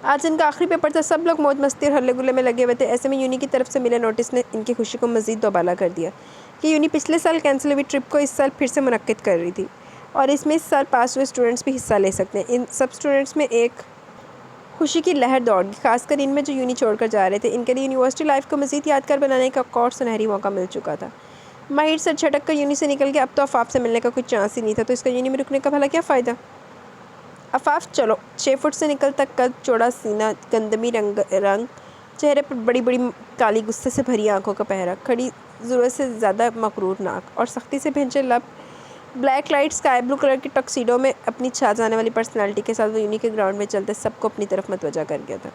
آج ان کا آخری پیپر تھا، سب لوگ موج مستی اور ہلے گلے میں لگے ہوئے تھے۔ ایسے میں یونی کی طرف سے ملے نوٹس نے ان کی خوشی کو مزید دوبالا کر دیا کہ یونی پچھلے سال کینسل ہوئی ٹرپ کو اس سال پھر سے منعقد کر رہی تھی، اور اس میں اس سال پاس ہوئے اسٹوڈنٹس بھی حصہ لے سکتے ہیں۔ ان سب اسٹوڈنٹس میں ایک خوشی کی لہر دوڑ گئی، خاص کر ان میں جو یونی چھوڑ کر جا رہے تھے۔ ان کے لیے یونیورسٹی لائف کو مزید یادگار بنانے کا ایک اور سنہری موقع مل چکا تھا۔ ماہر سر جھٹک کر یونی سے نکل گیا۔ اب تو عفاف سے ملنے کا کوئی چانس ہی نہیں تھا، تو اس کا یونی میں رکنے کا بھلا کیا فائدہ؟ عفاف چلو 6 فٹ سے نکل تک قد، چوڑا سینہ، گندمی رنگ، چہرے پر بڑی بڑی کالی غصے سے بھری آنکھوں کا پہرا، کھڑی ضرورت سے زیادہ مغرور ناک اور سختی سے بھینچے لب، black light sky blue colour کی ٹکسیڈو میں اپنی چھا جانے والی پرسنالٹی کے ساتھ وہ یونی کے گراؤنڈ میں چلتے سب کو اپنی طرف متوجہ کر گیا تھا۔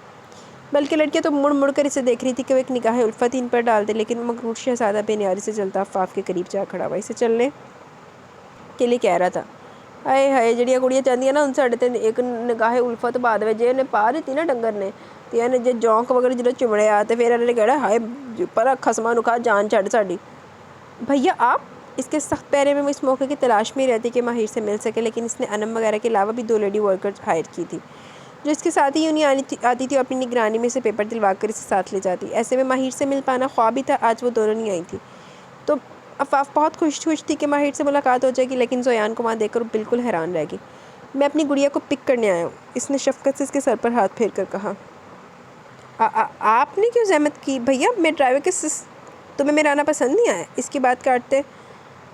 بلکہ لڑکیاں تو مڑ مڑ کر اسے دیکھ رہی تھی کہ وہ ایک نگاہ الفت ان پر ڈال دے، لیکن وہ مغرور شہزادہ بے نیازی سے جلتا عفاف کے قریب جا کھڑا ہوا، اسے چلنے کے لیے کہہ رہا تھا۔ ہائے ہائے جڑیاں کڑیاں چاہدیاں نا ان ساڈے تے ایک نگاہ الفت بعد وچ جے نے پا دتی نا ڈنگر نے تے نے جے جونک وغیرہ جڑا چمڑیا تے پھر انہوں نے کہنا ہائے پر خسما نو کھا جان چھڈ ساڈی۔ بھیا آپ؟ اس کے سخت پیرے میں وہ اس موقع کی تلاش میں ہی رہتی کہ ماہر سے مل سکے، لیکن اس نے انم وغیرہ کے علاوہ بھی 2 لیڈی ورکر ہائر کی تھی جو اس کے ساتھ ہی یونی آتی تھی اور اپنی نگرانی میں اسے پیپر دلوا کر اسے ساتھ لے جاتی۔ ایسے میں ماہر سے مل پانا خواب ہی تھا، آج وہ دونوں نہیں آئی تھی تو عفاف بہت خوش تھی کہ ماہر سے ملاقات ہو جائے گی، لیکن زویان کو وہاں دیکھ کر وہ بالکل حیران رہ گئی۔ میں اپنی گڑیا کو پک کرنے آیا ہوں، اس نے شفقت سے اس کے سر پر ہاتھ پھیر کر کہا۔ آپ نے کیوں زحمت کی بھیا؟ میں ڈرائیور کے تمہیں میرا آنا پسند نہیں آیا؟ اس کی بات کاٹتے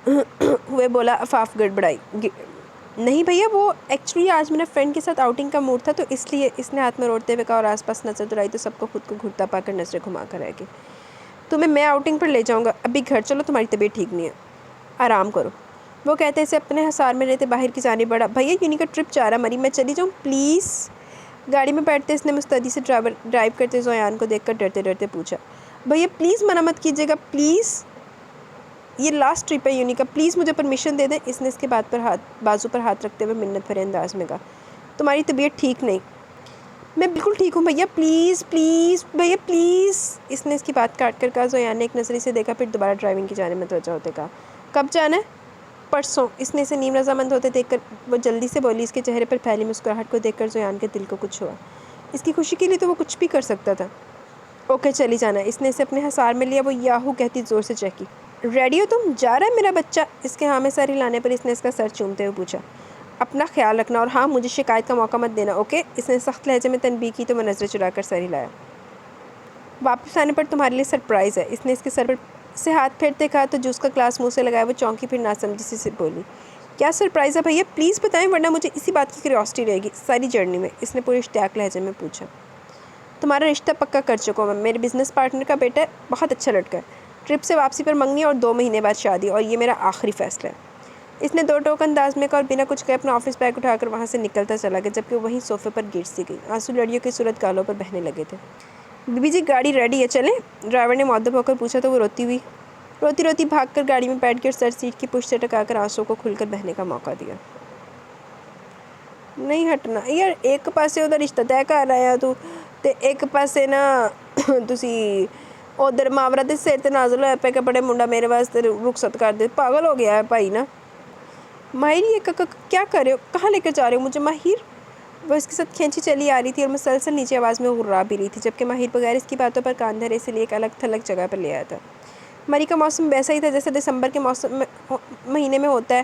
ہوئے بولا عفاف گڑبڑائی۔ نہیں بھیا، وہ ایکچولی آج میرا فرینڈ کے ساتھ آؤٹنگ کا موڈ تھا تو اس لیے، اس نے ہاتھ میں روڑتے ہوئے کہا اور آس پاس نظر دوڑائی تو سب کو خود کو گھٹتا پا کر نظریں گھما کر رہ گئی۔ تمہیں میں آؤٹنگ پر لے جاؤں گا، ابھی گھر چلو، تمہاری طبیعت ٹھیک نہیں ہے، آرام کرو۔ وہ کہتے اسے اپنے حصار میں لیتے باہر کی جانب بڑھا۔ بھیا یونی کا ٹرپ چارہ مری، میں چلی جاؤں پلیز؟ گاڑی میں بیٹھتے اس نے مستعدی سے ڈرائیو کرتے زویان کو دیکھ کر ڈرتے ڈرتے پوچھا۔ بھیا پلیز منع مت کیجیے گا پلیز، یہ لاسٹ ٹرپ ہے یونی کا، پلیز مجھے پرمیشن دے دیں۔ اس نے اس کے بازو پر ہاتھ رکھتے ہوئے منت بھرے انداز میں کہا۔ تمہاری طبیعت ٹھیک نہیں؟ میں بالکل ٹھیک ہوں بھیا، پلیز پلیز بھیا پلیز، اس نے اس کی بات کاٹ کر کہا۔ زویان نے ایک نظر اسے دیکھا، پھر دوبارہ ڈرائیونگ کی جانب متوجہ ہوتے کہا۔ کب جانا ہے؟ پرسوں۔ اس نے اسے نیم رضامند ہوتے دیکھ کر وہ جلدی سے بولی۔ اس کے چہرے پر پھیلی مسکراہٹ کو دیکھ کر زویان کے دل کو کچھ ہوا، اس کی خوشی کے لیے تو وہ کچھ بھی کر سکتا تھا۔ اوکے چلی جانا۔ اس نے اسے اپنے حصار میں لیا، وہ یاہو کہتی زور سے چہکی۔ ریڈی ہو تم؟ جا رہا ہے میرا بچہ؟ اس کے ہاں میں سر ہلانے پر اس نے اس کا سر چومتے ہوئے پوچھا۔ اپنا خیال رکھنا اور ہاں مجھے شکایت کا موقع مت دینا، اوکے؟ اس نے سخت لہجے میں تنبیہ کی تو وہ نظریں چرا کر سر ہلایا۔ واپس آنے پر تمہارے لیے سرپرائز ہے، اس نے اس کے سر پر سے ہاتھ پھیرتے کہا تو جوس کا گلاس منہ سے لگایا وہ چونکی، پھر ناسمجھی سے بولی۔ کیا سرپرائز ہے بھیا؟ پلیز بتائیں ورنہ مجھے اسی بات کی کیوریوسٹی رہے گی ساری جرنی میں، اس نے پورے اشتیاق لہجے میں پوچھا۔ تمہارا رشتہ پکا کر چکا ہوں میں، میرے بزنس پارٹنر کا بیٹا ہے، بہت اچھا لڑکا ہے، ٹرپ سے واپسی پر منگنی اور 2 مہینے بعد شادی، اور یہ میرا آخری فیصلہ ہے، اس نے 2 ٹوک انداز میں کہا اور بنا کچھ کہے اپنا آفس بیگ اٹھا کر وہاں سے نکلتا چلا گیا، جبکہ وہ وہیں صوفے پر گر سی گئی۔ آنسو لڑیوں کی صورت گالوں پر بہنے لگے تھے۔ بی بی جی گاڑی ریڈی ہے، چلیں؟ ڈرائیور نے مؤدب ہو کر پوچھا تو وہ روتی روتی بھاگ کر گاڑی میں بیٹھ کر سر سیٹ کی پشت سے ٹکا کر آنسوں کو کھل کر بہنے کا موقع دیا۔ نہیں ہٹنا یار، ایک پاسے ادھر رشتہ طے کر آیا تو تے ایک پاسے نا تسی ادھر ماورا دے سر تے نازل ہویا پہ کہ بڑے منڈا میرے واسطے رخصت کر دے، پاگل ہو گیا ہے بھائی نا۔ ماہر یہ کیا کر رہے ہو؟ کہاں لے کر جا رہے ہو مجھے ماہر؟ وہ اس کے ساتھ کھینچی چلی آ رہی تھی اور مسلسل نیچے آواز میں غرا بھی رہی تھی، جبکہ ماہر بغیر اس کی باتوں پر کان دھرے سے لیے ایک الگ تھلگ جگہ پر لے آیا تھا۔ مری کا موسم ویسا ہی تھا جیسا دسمبر کے مہینے میں ہوتا ہے،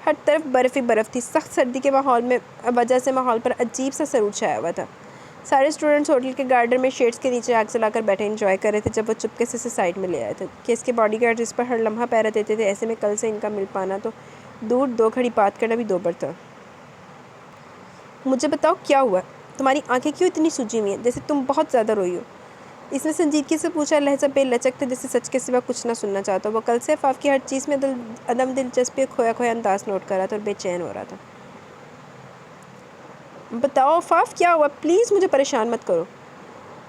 ہر طرف برف ہی برف تھی۔ سخت سردی کے وجہ سے ماحول پر عجیب سا سرور چھایا ہوا تھا۔ سارے اسٹوڈنٹس ہوٹل کے گارڈن میں شیڈز کے نیچے آگ جلا کر بیٹھے انجوائے کر رہے تھے، جب وہ چپکے سے اسے سائڈ میں لے آئے تھے کہ اس کے باڈی گارڈ اس پر ہر لمحہ پہرا دیتے تھے۔ ایسے میں کل سے ان کا مل پانا تو دور، 2 گھڑی بات کرنا بھی دوبر تھا۔ مجھے بتاؤ کیا ہوا؟ تمہاری آنکھیں کیوں اتنی سوجی ہوئی ہیں، جیسے تم بہت زیادہ روئی ہو؟ اس نے سنجیدگی سے پوچھا، لہجہ بے لچک تھا جیسے سچ کے سوا کچھ نہ سننا چاہتا. وہ کل سے عفاف کی ہر چیز میں عدم دلچسپی اور کھویا کھویا انداز نوٹ کر رہا تھا اور بے چین ہو رہا تھا. بتاؤ عفاف کیا ہوا؟ پلیز مجھے پریشان مت کرو.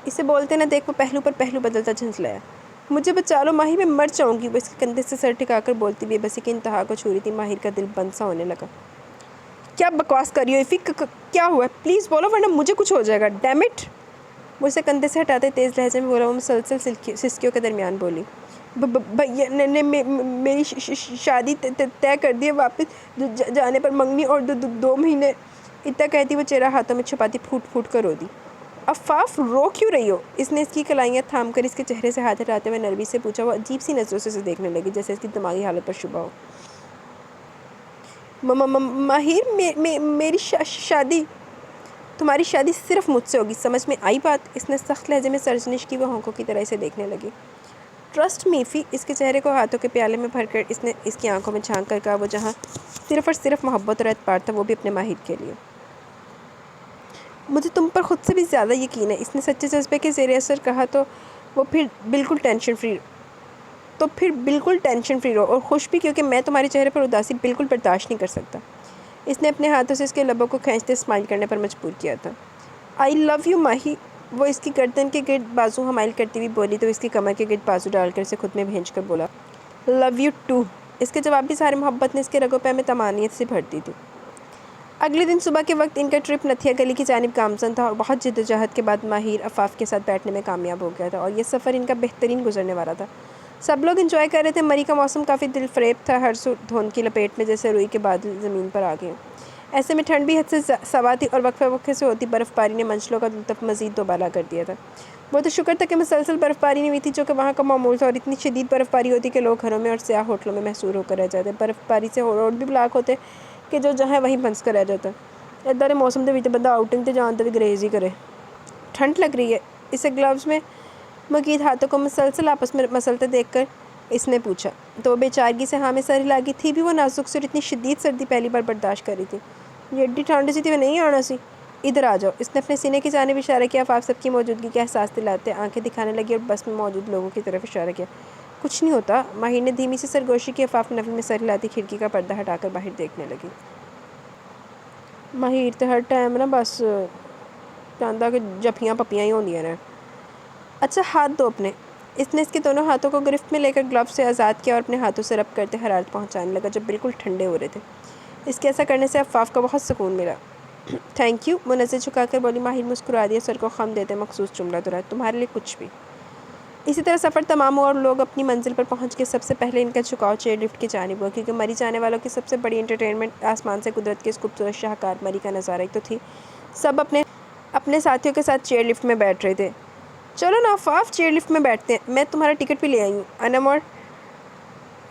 اسے بولتے نہ دیکھ وہ پہلو پر پہلو بدلتا جھنجھلایا. مجھے بچا لو ماہی، میں مر جاؤں گی. وہ اس کے کندھے سے سر ٹکا کر بولتی بے بسی کی انتہا کو چھو رہی تھی. ماہر کا دل بند سا ہونے لگا. کیا بکواس کر رہی ہو ایفی؟ کیا ہوا ہے؟ پلیز بولو ورنہ مجھے کچھ ہو جائے گا. Dam it! وہ اسے کندھے سے ہٹاتے تیز لہجے میں بولا. وہ مسلسل سسکیوں کے درمیان بولی. بھیا نے میری شادی طے کر دی ہے. واپس جانے پر منگنی اور 2 مہینے. اتنا کہتی وہ چہرہ ہاتھوں میں چھپاتی پھوٹ پھوٹ کر رو دی. عفاف رو کیوں رہی ہو؟ اس نے اس کی کلائیاں تھام کر اس کے چہرے سے ہاتھ ہٹاتے ہوئے نرمی سے پوچھا. وہ عجیب سی نظروں سے اسے دیکھنے لگی جیسے اس کی دماغی حالت پر شبہ ہو. ماہر میری شادی تمہاری شادی صرف مجھ سے ہوگی، سمجھ میں آئی بات؟ اس نے سخت لہجے میں سرزنش کی. وہ ہونکوں کی طرح اسے دیکھنے لگی. ٹرسٹ می فی. اس کے چہرے کو ہاتھوں کے پیالے میں بھر کر اس نے اس کی آنکھوں میں جھانک کر کہا. وہ جہاں صرف اور صرف محبت اور اعتبار تھا وہ بھی اپنے ماہر کے لیے. مجھے تم پر خود سے بھی زیادہ یقین ہے. اس نے سچے جذبے کے زیر اثر کہا. تو پھر بالکل ٹینشن فری رہو اور خوش بھی، کیونکہ میں تمہارے چہرے پر اداسی بالکل برداشت نہیں کر سکتا. اس نے اپنے ہاتھوں سے اس کے لبوں کو کھینچتے اسمائل کرنے پر مجبور کیا تھا. آئی لو یو ماہی. وہ اس کی گردن کے گرد بازو حمائل کرتی ہوئی بولی تو اس کی کمر کے گرد بازو ڈال کر اسے خود میں بھینچ کر بولا. Love you to. اس کے جوابی سارے محبت نے اس کے رگوں پہ میں طمانینت سے بھر دی تھی. اگلے دن صبح کے وقت ان کا ٹرپ نتھیا گلی کی جانب گامزن تھا اور بہت جدوجہد کے بعد ماہر عفاف کے ساتھ بیٹھنے میں کامیاب ہو گیا تھا اور یہ سفر ان کا بہترین گزرنے والا تھا. سب لوگ انجوائے کر رہے تھے. مری کا موسم کافی دل فریب تھا، ہر سو دھند کی لپیٹ میں جیسے روئی کے بادل زمین پر آ گئے. ایسے میں ٹھنڈ بھی حد سے سوا تھی اور وقفے وقفے سے ہوتی برف باری نے منزلوں کا لطف مزید دوبالا کر دیا تھا. وہ تو شکر تھا کہ مسلسل برف باری نہیں ہوئی تھی جو کہ وہاں کا معمول تھا، اور اتنی شدید برف باری ہوتی کہ لوگ گھروں میں اور سیاح ہوٹلوں میں محصور ہو کر رہ جاتے. برف باری سے روڈ بھی بلاک ہوتے کہ جو جہاں وہیں پھنس کر رہ جاتا. ادھر موسم دے وچ بندہ آؤٹنگ تے جان تے بھی گریز ہی کرے. ٹھنڈ لگ رہی ہے؟ اسے گلوز میں مقید ہاتھوں کو مسلسل آپس میں مسلتے دیکھ کر اس نے پوچھا. تو وہ بے چارگی سے ہاں میں سر ہلا تھی بھی. وہ نازک سے اور اتنی شدید سردی پہلی بار برداشت کر رہی تھی. یہ ایڈی ٹھنڈ سی تھی، میں نہیں آنا سی. ادھر آ جاؤ. اس نے اپنے سینے کی جانب اشارہ کیا. عفاف سب کی موجودگی کا احساس دلاتے آنکھیں دکھانے لگی اور بس میں موجود لوگوں کی طرف اشارہ کیا. کچھ نہیں ہوتا. ماہر نے دھیمی سی سرگوشی کی. عفاف نفل میں سر ہلاتی کھڑکی کا پردہ ہٹا کر باہر دیکھنے لگی. ماہر تے ہر ٹائم نا بس چاہتا کہ جفیاں پپیاں ہی ہوندیاں رہیں. اچھا ہاتھ دو اپنے. اس نے اس کے دونوں ہاتھوں کو گرفت میں لے کر گلوز سے آزاد کیا اور اپنے ہاتھوں سے رب کرتے حرارت پہنچانے لگا جو بالکل ٹھنڈے ہو رہے تھے. اس کے ایسا کرنے سے عفاف کو بہت سکون ملا. Thank you. وہ نظر جھکا کر بولی. ماہر مسکرا دیا. سر کو خم دیتے مخصوص جملہ دہرایا. تمہارے لیے کچھ بھی. اسی طرح سفر تمام ہوا اور لوگ اپنی منزل پر پہنچ کے سب سے پہلے ان کا جھکاؤ چیئر لفٹ کی جانب ہوا، کیونکہ مری جانے والوں کی سب سے بڑی انٹرٹینمنٹ آسمان سے قدرت کے اس خوبصورت شاہکار مری کا نظارہ ہی تو تھی. سب اپنے ساتھیوں کے ساتھ چیئر لفٹ میں بیٹھ رہے تھے. چلو نا عفاف چیئر لفٹ میں بیٹھتے ہیں. میں تمہارا ٹکٹ بھی لے آئی ہوں. انم اور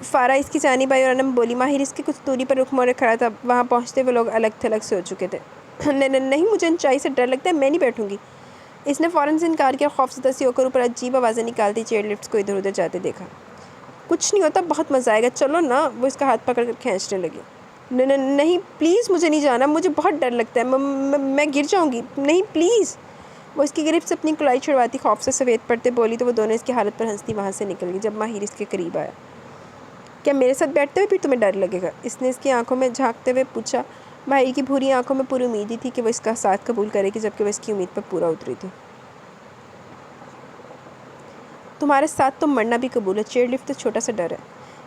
فارا اس کی جانب آئی اور انم بولی. ماہر اس کی کچھ دوری پر رخ موڑے کھڑا تھا. وہاں پہنچتے وہ لوگ الگ تھلگ سے ہو چکے تھے. نہیں مجھے اونچائی سے ڈر لگتا ہے، میں نہیں بیٹھوں گی. اس نے فوراً سے انکار کیا. خوفزدہ سی ہو کر اوپر عجیب آوازیں نکالتی چیئر لفٹس کو ادھر ادھر جاتے دیکھا. کچھ نہیں ہوتا، بہت مزہ آئے گا. چلو نا. وہ اس کا ہاتھ پکڑ کر کھینچنے لگی. نہیں پلیز مجھے نہیں جانا، مجھے بہت ڈر لگتا ہے. میں گر جاؤں گی. نہیں پلیز. وہ اس کی گرفت سے اپنی کلائی چھڑواتی خوف سے سفید پڑتے بولی تو وہ دونوں اس کی حالت پر ہنستی وہاں سے نکل گئی. جب ماہر اس کے قریب آیا. کیا میرے ساتھ بیٹھتے ہوئے بھی تمہیں ڈر لگے گا؟ اس نے اس کی آنکھوں میں جھانکتے ہوئے پوچھا. ماہر کی بھوری آنکھوں میں پوری امید ہی تھی کہ وہ اس کا ساتھ قبول کرے گی، جبکہ وہ اس کی امید پر پورا اتری تھی. تمہارے ساتھ تو مرنا بھی قبول ہے. چیئر لفٹ تو چھوٹا سا ڈر ہے.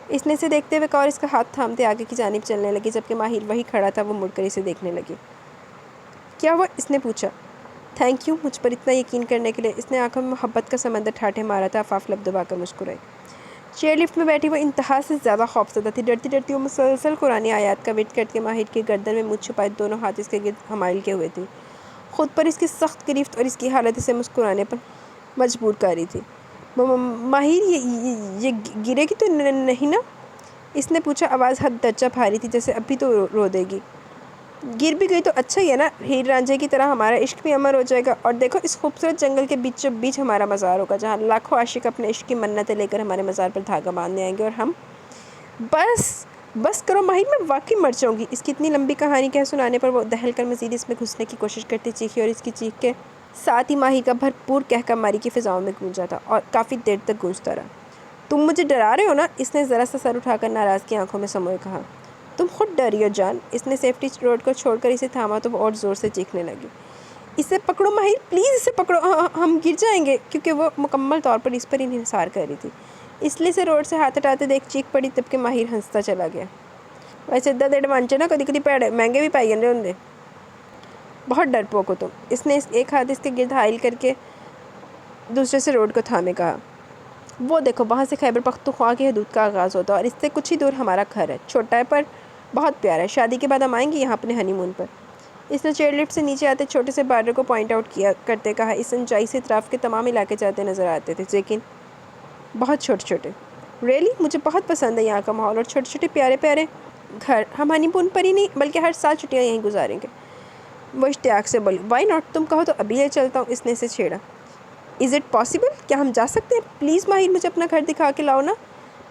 اس نے اسے دیکھتے ہوئے کہا اور اس کا ہاتھ تھامتے آگے کی جانب چلنے لگی. جبکہ ماہر وہی کھڑا تھا. وہ مڑ کر اسے دیکھنے لگی. کیا ہوا؟ اس نے پوچھا. تھینک یو مجھ پر اتنا یقین کرنے کے لیے. اس نے آنکھوں میں محبت کا سمندر ٹھاٹھے مارا تھا. عفاف لب دبا کر مسکرائی. چیئر لفٹ میں بیٹھی وہ انتہا سے زیادہ خوفزدہ تھی. ڈرتی ڈرتی وہ مسلسل قرآن آیات کا ورد کرتے ماہر کی گردن میں منہ چھپائے دونوں ہاتھ اس کے گرد حمائل کیے ہوئے تھی. خود پر اس کی سخت گرفت اور اس کی حالت اسے مسکرانے پر مجبور کر رہی تھی. ماہر یہ گرے گی تو نہیں نا؟ اس نے پوچھا. آواز حد درجہ بھاری تھی جیسے ابھی تو رو دے گی. گر بھی گئی تو اچھا ہی ہے نا. ہیر رانجھے کی طرح ہمارا عشق بھی امر ہو جائے گا. اور دیکھو اس خوبصورت جنگل کے بیچوں بیچ ہمارا مزار ہوگا جہاں لاکھوں عاشق اپنے عشق کی منتیں لے کر ہمارے مزار پر دھاگا باندھنے آئیں گے اور ہم بس کرو ماہر، میں واقعی مر جاؤں گی. اس کی اتنی لمبی کہانی کہہ سنانے پر وہ دہل کر مزید اس میں گھسنے کی کوشش کرتی چیخی اور اس کی چیخ کے ساتھ ہی ماہی کا بھرپور کہکہ ماری کی فضاؤں میں گونجا تھا اور کافی دیر تک گونجتا رہا۔ تم مجھے ڈرا رہے ہو نا؟ اس نے ذرا سا سر اٹھا کر ناراض کی آنکھوں میں سموئے کہا۔ تم خود ڈری ہو جان۔ اس نے سیفٹی روڈ کو چھوڑ کر اسے تھاما تو وہ اور زور سے چیخنے لگی۔ اسے پکڑو ماہر، پلیز اسے پکڑو، ہم گر جائیں گے، کیونکہ وہ مکمل طور پر اس پر انحصار کر رہی تھی۔ اس لیے سے روڈ سے ہاتھ ہٹاتے دیکھ چیخ پڑی، تب کہ ماہر ہنستا چلا گیا۔ ویسے ادھر دیڑھ وانچے نا کدی کدی پیڑے مہنگے بھی پائی جاندے ہوندے۔ بہت ڈرپوک ہو تم۔ اس نے ایک ہاتھ اس کے گرد حائل کر کے دوسرے سے روڈ کو تھامے کہا۔ وہ دیکھو وہاں سے خیبر پختونخوا کی حدود کا آغاز ہوتا ہے اور اس سے کچھ ہی دور ہمارا گھر ہے۔ چھوٹا ہے پر بہت پیارا ہے۔ شادی کے بعد ہم آئیں گے یہاں اپنے ہنی مون پر۔ اس نے چیئر لفٹ سے نیچے آتے چھوٹے سے بارڈر کو پوائنٹ آؤٹ کیا کرتے کہا۔ اس اونچائی سے اطراف کے تمام علاقے جاتے نظر آتے تھے، لیکن بہت چھوٹے چھوٹے۔ ریلی مجھے بہت پسند ہے یہاں کا ماحول اور چھوٹے چھوٹے پیارے پیارے گھر۔ ہم ہنی مون پر ہی نہیں بلکہ ہر سال چھٹیاں یہیں گزاریں گے۔ وہ اشتیاق سے بولی۔ وائی ناٹ، تم کہو تو ابھی لے چلتا ہوں۔ اس نے اسے چھیڑا۔ Is it possible? کیا ہم جا سکتے ہیں؟ پلیز ماہر مجھے اپنا گھر دکھا کے لاؤ نا۔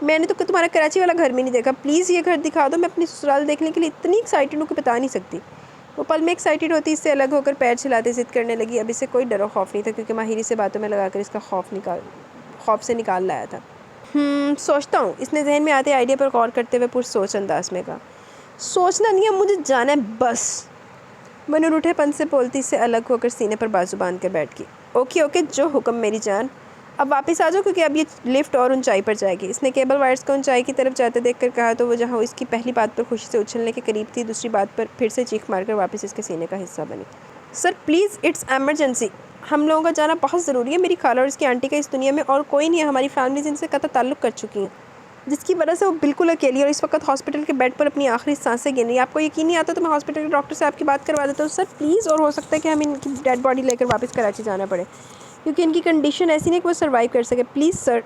میں نے تو تمہارا کراچی والا گھر بھی نہیں دیکھا، پلیز یہ گھر دکھا دو۔ میں اپنی سسرال دیکھنے کے لیے اتنی ایکسائٹڈ ہوں کہ بتا نہیں سکتی۔ وہ پل میں ایکسائٹڈ ہوتی اس سے الگ ہو کر پیر چلاتے ضد کرنے لگی۔ اب اسے کوئی ڈر و خوف نہیں تھا کیونکہ ماہر اسے باتوں میں لگا کر اس کا خوف سے نکال لایا تھا۔ سوچتا ہوں، اس نے ذہن میں آتے آئیڈیا پر غور کرتے ہوئے پرسوچ انداز میں کہا۔ سوچنا نہیں ہے، مجھے جانا ہے بس۔ وہ نروٹھے پن سے بولتی اس سے الگ ہو کر سینے پر بازو باندھ کر بیٹھ گئی۔ اوکے اوکے، جو حکم میری جان۔ اب واپس آ جاؤ کیونکہ اب یہ لفٹ اور اونچائی پر جائے گی۔ اس نے کیبل وائرز کو اونچائی کی طرف جاتے دیکھ کر کہا تو وہ جہاں اس کی پہلی بات پر خوشی سے اچھلنے کے قریب تھی، دوسری بات پر پھر سے چیخ مار کر واپس اس کے سینے کا حصہ بنی۔ سر پلیز، اٹس ایمرجنسی، ہم لوگوں کا جانا بہت ضروری ہے۔ میری خالہ اور اس کی آنٹی کا اس دنیا میں اور کوئی نہیں ہے۔ ہماری فیملیز ان سے قطع تعلق کر چکی ہیں، جس کی وجہ سے وہ بالکل اکیلی اور اس وقت ہاسپٹل کے بیڈ پر اپنی آخری سانسیں گن رہی ہے۔ آپ کو یقین نہیں آتا تو میں ہاسپٹل کے ڈاکٹر سے آپ کی بات کروا دیتا ہوں سر پلیز، اور ہو سکتا ہے کہ ہمیں ان کی ڈیڈ باڈی لے کر واپس کراچی جانا پڑے کیونکہ ان کی کنڈیشن ایسی نہیں کہ وہ سروائیو کر سکے، پلیز سر۔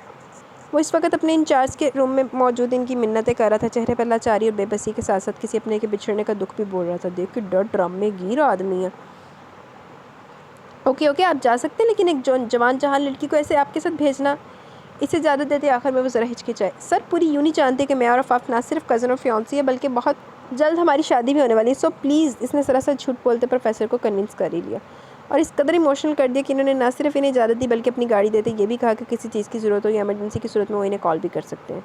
وہ اس وقت اپنے انچارج کے روم میں موجود ان کی منتیں کر رہا تھا، چہرے پر لاچاری اور بے بسی کے ساتھ ساتھ کسی اپنے کے بچھڑنے کا دکھ بھی بول رہا تھا۔ دیکھ کے ڈرامے گیر آدمی ہے۔ اوکے اوکے، آپ جا سکتے ہیں، لیکن ایک جوان جہان لڑکی کو ایسے آپ کے ساتھ بھیجنا۔ اسے زیادہ دیتے آخر میں وہ ذرا ہچکچائے۔ سر پوری یوں نہیں جانتے کہ میں اور آفاق نہ صرف کزن اور فیونسی ہے بلکہ بہت جلد ہماری شادی بھی ہونے والی ہے، سو پلیز۔ اس نے سراسر جھوٹ بولتے پروفیسر کو کنونس کر ہی لیا اور اس قدر ایموشنل کر دیا کہ انہوں نے نہ صرف انہیں اجازت دی بلکہ اپنی گاڑی دیتے یہ بھی کہا کہ کسی چیز کی ضرورت ہو یا ایمرجنسی کی صورت میں وہ انہیں کال بھی کر سکتے ہیں۔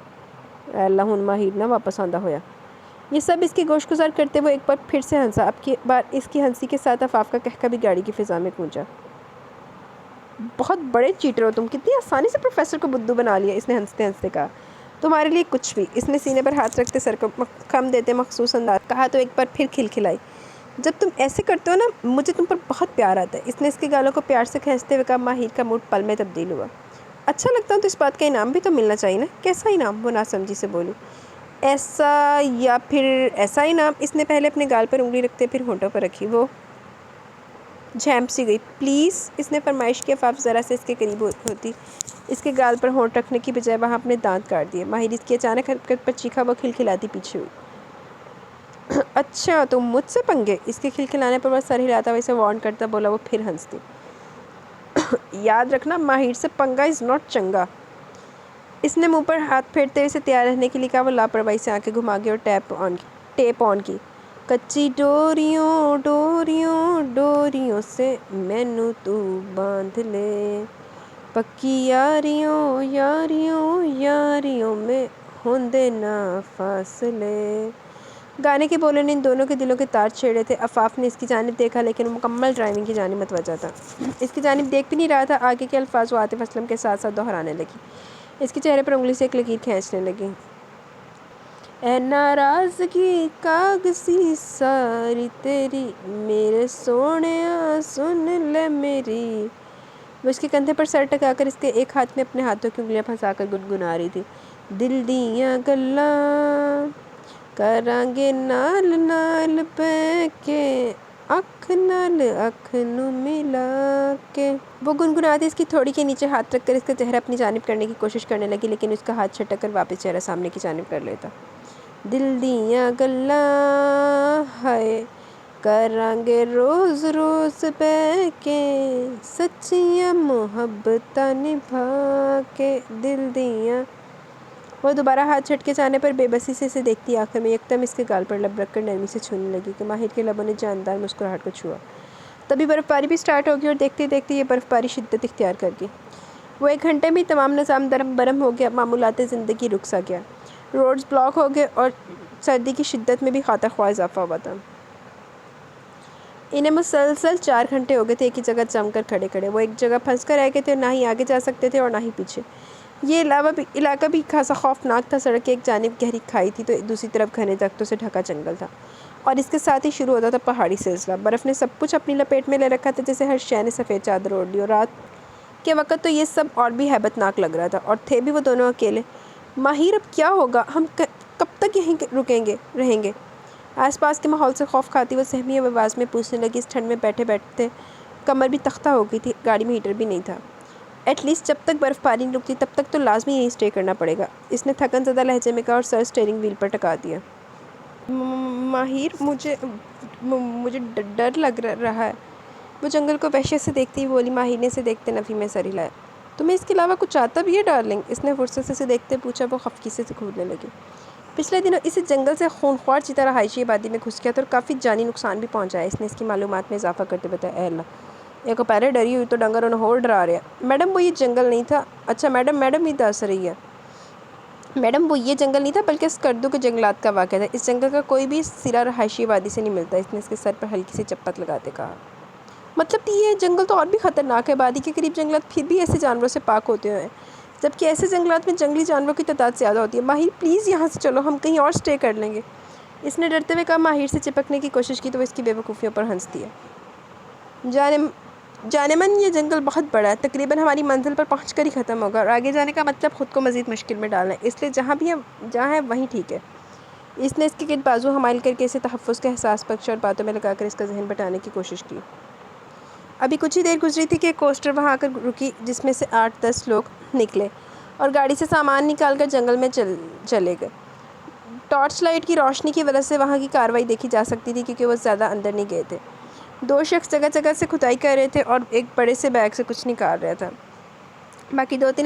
اے اللہ، ہن ماہر نہ واپس آندا ہویا۔ یہ سب اس کی گوش گزار کرتے ہوئے ایک بار پھر سے ہنسا۔ اب کی بار اس کی ہنسی کے ساتھ آفاق کا کہکہ بھی گاڑی کی فضا میں گونجا۔ بہت بڑے چیٹر ہو تم، کتنی آسانی سے پروفیسر کو بدھو بنا لیا، اس نے ہنستے ہنستے کہا۔ تمہارے لیے کچھ بھی۔ اس نے سینے پر ہاتھ رکھتے سر کو خم دیتے مخصوص انداز کہا تو ایک بار پھر کھلکھلائی۔ جب تم ایسے کرتے ہو نا مجھے تم پر بہت پیار آتا ہے۔ اس نے اس کے گالوں کو پیار سے کھینچتے ہوئے کہا۔ ماہر کا موڈ پل میں تبدیل ہوا۔ اچھا لگتا ہوں تو اس بات کا انعام بھی تو ملنا چاہیے نا۔ کیسا انعام؟ وہ ناسمجھی سے بولی۔ ایسا یا پھر ایسا انعام؟ اس نے پہلے اپنے گال پر انگلی رکھتے پھر ہونٹوں پر رکھی۔ وہ جھینپ سی گئی۔ پلیز، اس نے فرمائش کی۔ آفاق ذرا سے اس کے قریب ہوتی اس کے گال پر ہونٹ رکھنے کی بجائے وہاں اپنے دانت کاٹ دیے۔ ماہر اس کی اچانک حرکت پر چیخا، وہ کھلکھلاتی پیچھے ہوئی۔ اچھا تم مجھ سے پنگے؟ اس کے کھلکھلانے پر وہ سر ہلاتا ہوا اسے وارن کرتا بولا۔ وہ پھر ہنس دی۔ یاد رکھنا ماہر سے پنگا از ناٹ چنگا۔ اس نے منہ پر ہاتھ پھیرتے ہوئے اسے تیار رہنے کے لیے کہا۔ وہ لاپرواہی سے آنکھیں گھما گئی اور ٹیپ آن کی۔ کچی ڈوریوں ڈوریوں ڈوریوں سے مینوں تو باندھ لے، پکی یاریوں یاریوں یاریوں میں ہوندے نہ فاصلے۔ گانے کے بولوں نے ان دونوں کے دلوں کے تار چھیڑے تھے۔ آفاق نے اس کی جانب دیکھا لیکن وہ مکمل ڈرائیونگ کی جانب متوجہ تھا، اس کی جانب دیکھ بھی نہیں رہا تھا۔ آگے کے الفاظ وہ عاطف اسلم کے ساتھ ساتھ دہرانے لگی، اس کے چہرے پر انگلی سے ایک لکیر کھینچنے لگی۔ اے ناراضگی کاغذی ساری تیری، میرے سونیا سن لے میری۔ وہ اس کے کندھے پر سر ٹکا کر اس کے ایک ہاتھ میں اپنے ہاتھوں کی انگلیاں پھنسا کر گنگنا رہی تھی۔ دل دیاں گلاں کران گے نال نال بہ کے، اکھ نال اکھ نوں ملا کے۔ وہ گنگناتی اس کی تھوڑی کے نیچے ہاتھ رکھ کر اس کا چہرہ اپنی جانب کرنے کی کوشش کرنے لگی لیکن اس کا ہاتھ چھٹک کر واپس چہرہ سامنے کی جانب کر لیتا۔ دل دیاں گلاں ہائے کران گے روز روز بہ کے، سچیاں محبتاں نبھا کے، دل دیاں۔ وہ دوبارہ ہاتھ جھٹکے جانے پر بے بسی سے اسے دیکھتی آخر میں یکدم اس کے گال پر لب رکھ کر نرمی سے چھونے لگی کہ ماہر کے لبوں نے جاندار مسکراہٹ کو چھوا۔ تبھی برف باری بھی سٹارٹ ہوگی اور دیکھتے دیکھتے یہ برف باری شدت اختیار کر گئی۔ وہ 1 گھنٹے میں تمام نظام درم برہم ہو گیا، معمولات زندگی رک سا گیا، روڈز بلاک ہو گئے اور سردی کی شدت میں بھی خاطر خواہ اضافہ ہوا تھا۔ انہیں مسلسل 4 گھنٹے ہو گئے تھے ایک ہی جگہ جم کر کھڑے کھڑے۔ وہ ایک جگہ پھنس کر رہ گئے تھے، نہ ہی آگے جا سکتے تھے اور نہ ہی پیچھے۔ یہ علاقہ بھی خاصا خوفناک تھا۔ سڑک کی ایک جانب گہری کھائی تھی تو دوسری طرف گھنے درختوں سے ڈھکا جنگل تھا، اور اس کے ساتھ ہی شروع ہوتا تھا پہاڑی سلسلہ۔ برف نے سب کچھ اپنی لپیٹ میں لے رکھا تھا، جیسے ہر شے نے سفید چادر اوڑھ لی، اور رات کے وقت تو یہ سب اور بھی ہیبت ناک لگ رہا تھا۔ اور تھے بھی وہ دونوں اکیلے۔ ماہر، اب کیا ہوگا؟ ہم کب تک یہیں رہیں گے؟ آس پاس کے ماحول سے خوف کھاتی وہ سہمی آواز میں پوچھنے لگی۔ اس ٹھنڈ میں بیٹھے بیٹھتے کمر بھی تختہ ہو گئی تھی، گاڑی میں ہیٹر بھی نہیں تھا۔ ایٹ لیسٹ جب تک برف باری نہیں رکتی تب تک تو لازمی یہیں اسٹے کرنا پڑے گا، اس نے تھکن زدہ لہجے میں کہا اور سر اسٹیئرنگ وہیل پر ٹکا دیا۔ ماہر، مجھے ڈر لگ رہا ہے، وہ جنگل کو وحشت سے دیکھتی ہوئی بولی۔ ماہر نے اسے دیکھتے نفی میں سر ہلایا۔ تمہیں اس کے علاوہ کچھ آتا بھی ہے ڈارلنگ؟ اس نے فرصت سے اسے دیکھتے پوچھا۔ وہ خفگی سے کھودنے لگی۔ پچھلے دنوں اس جنگل سے خونخوار چیتا رہائشی آبادی میں گھس گیا تھا اور کافی جانی نقصان بھی پہنچایا، اس نے اس کی معلومات میں اضافہ کرتے بتایا۔ اے اللہ، یہ کو پہلے ڈری ہوئی تو ڈنگر انہیں اور ڈرا رہا ہے۔ میڈم، وہ یہ جنگل نہیں تھا۔ اچھا میڈم یہ دس رہی ہے۔ میڈم، وہ یہ جنگل نہیں تھا بلکہ اسکردو کے جنگلات کا واقعہ تھا۔ اس جنگل کا کوئی بھی سرا رہائشی آبادی سے نہیں ملتا، اس نے اس کے سر پر ہلکی سی چپت لگاتے کہا۔ مطلب کہ یہ جنگل تو اور بھی خطرناک ہے؟ آبادی کے قریب جنگلات پھر بھی ایسے جانوروں سے پاک ہوتے ہیں، جبکہ ایسے جنگلات میں جنگلی جانوروں کی تعداد زیادہ ہوتی ہے۔ ماہر پلیز یہاں سے چلو، ہم کہیں اور اسٹے کر لیں گے، اس نے ڈرتے ہوئے کہا۔ ماہر سے چپکنے کی کوشش کی تو وہ اس کی بے وقوفیوں پر ہنس دیا۔ جانے من، یہ جنگل بہت بڑا ہے، تقریباً ہماری منزل پر پہنچ کر ہی ختم ہوگا، اور آگے جانے کا مطلب خود کو مزید مشکل میں ڈالنا ہے، اس لیے جہاں ہے وہیں ٹھیک ہے۔ اس نے اس کے گرد بازو حمائل کر کے اسے تحفظ کا احساس بخشا اور باتوں میں لگا کر اس کا ذہن بٹانے کی کوشش کی۔ ابھی کچھ ہی دیر گزری تھی کہ ایک کوسٹر وہاں آ کر رکی، جس میں سے 8-10 لوگ نکلے اور گاڑی سے سامان نکال کر جنگل میں چلے گئے۔ ٹارچ لائٹ کی روشنی کی وجہ سے وہاں کی کارروائی دیکھی جا سکتی تھی، کیونکہ وہ زیادہ اندر نہیں گئے تھے۔ 2 شخص جگہ جگہ سے کھدائی کر رہے تھے اور ایک بڑے سے بیگ سے کچھ نکال رہا تھا۔ باقی 2-3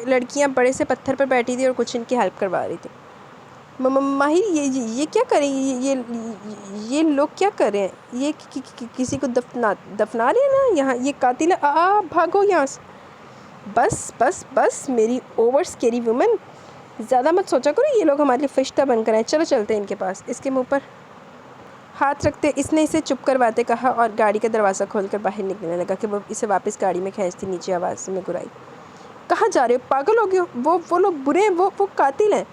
لڑکیاں بڑے سے پتھر پر بیٹھی تھیں اور کچھ ان کی ہیلپ کروا رہی تھیں۔ ماہر، یہ کیا کریں؟ یہ لوگ کیا کر رہے ہیں؟ یہ کسی کو دفنا رہے ہیں نا؟ یہاں یہ قاتل ہے، بھاگو یہاں سے۔ بس میری اوور اسکیری وومن، زیادہ مت سوچا کرو، یہ لوگ ہمارے لیے فرشتہ بن کر آئے، چلو چلتے ہیں ان کے پاس۔ اس کے منہ پر ہاتھ رکھتے اس نے اسے چپ کرواتے کہا اور گاڑی کا دروازہ کھول کر باہر نکلنے لگا کہ وہ اسے واپس گاڑی میں کھینچتی نیچے آواز میں گرائی۔ کہاں جا رہے ہو؟ پاگل ہو گئے ہو؟ وہ لوگ برے ہیں، وہ قاتل ہیں۔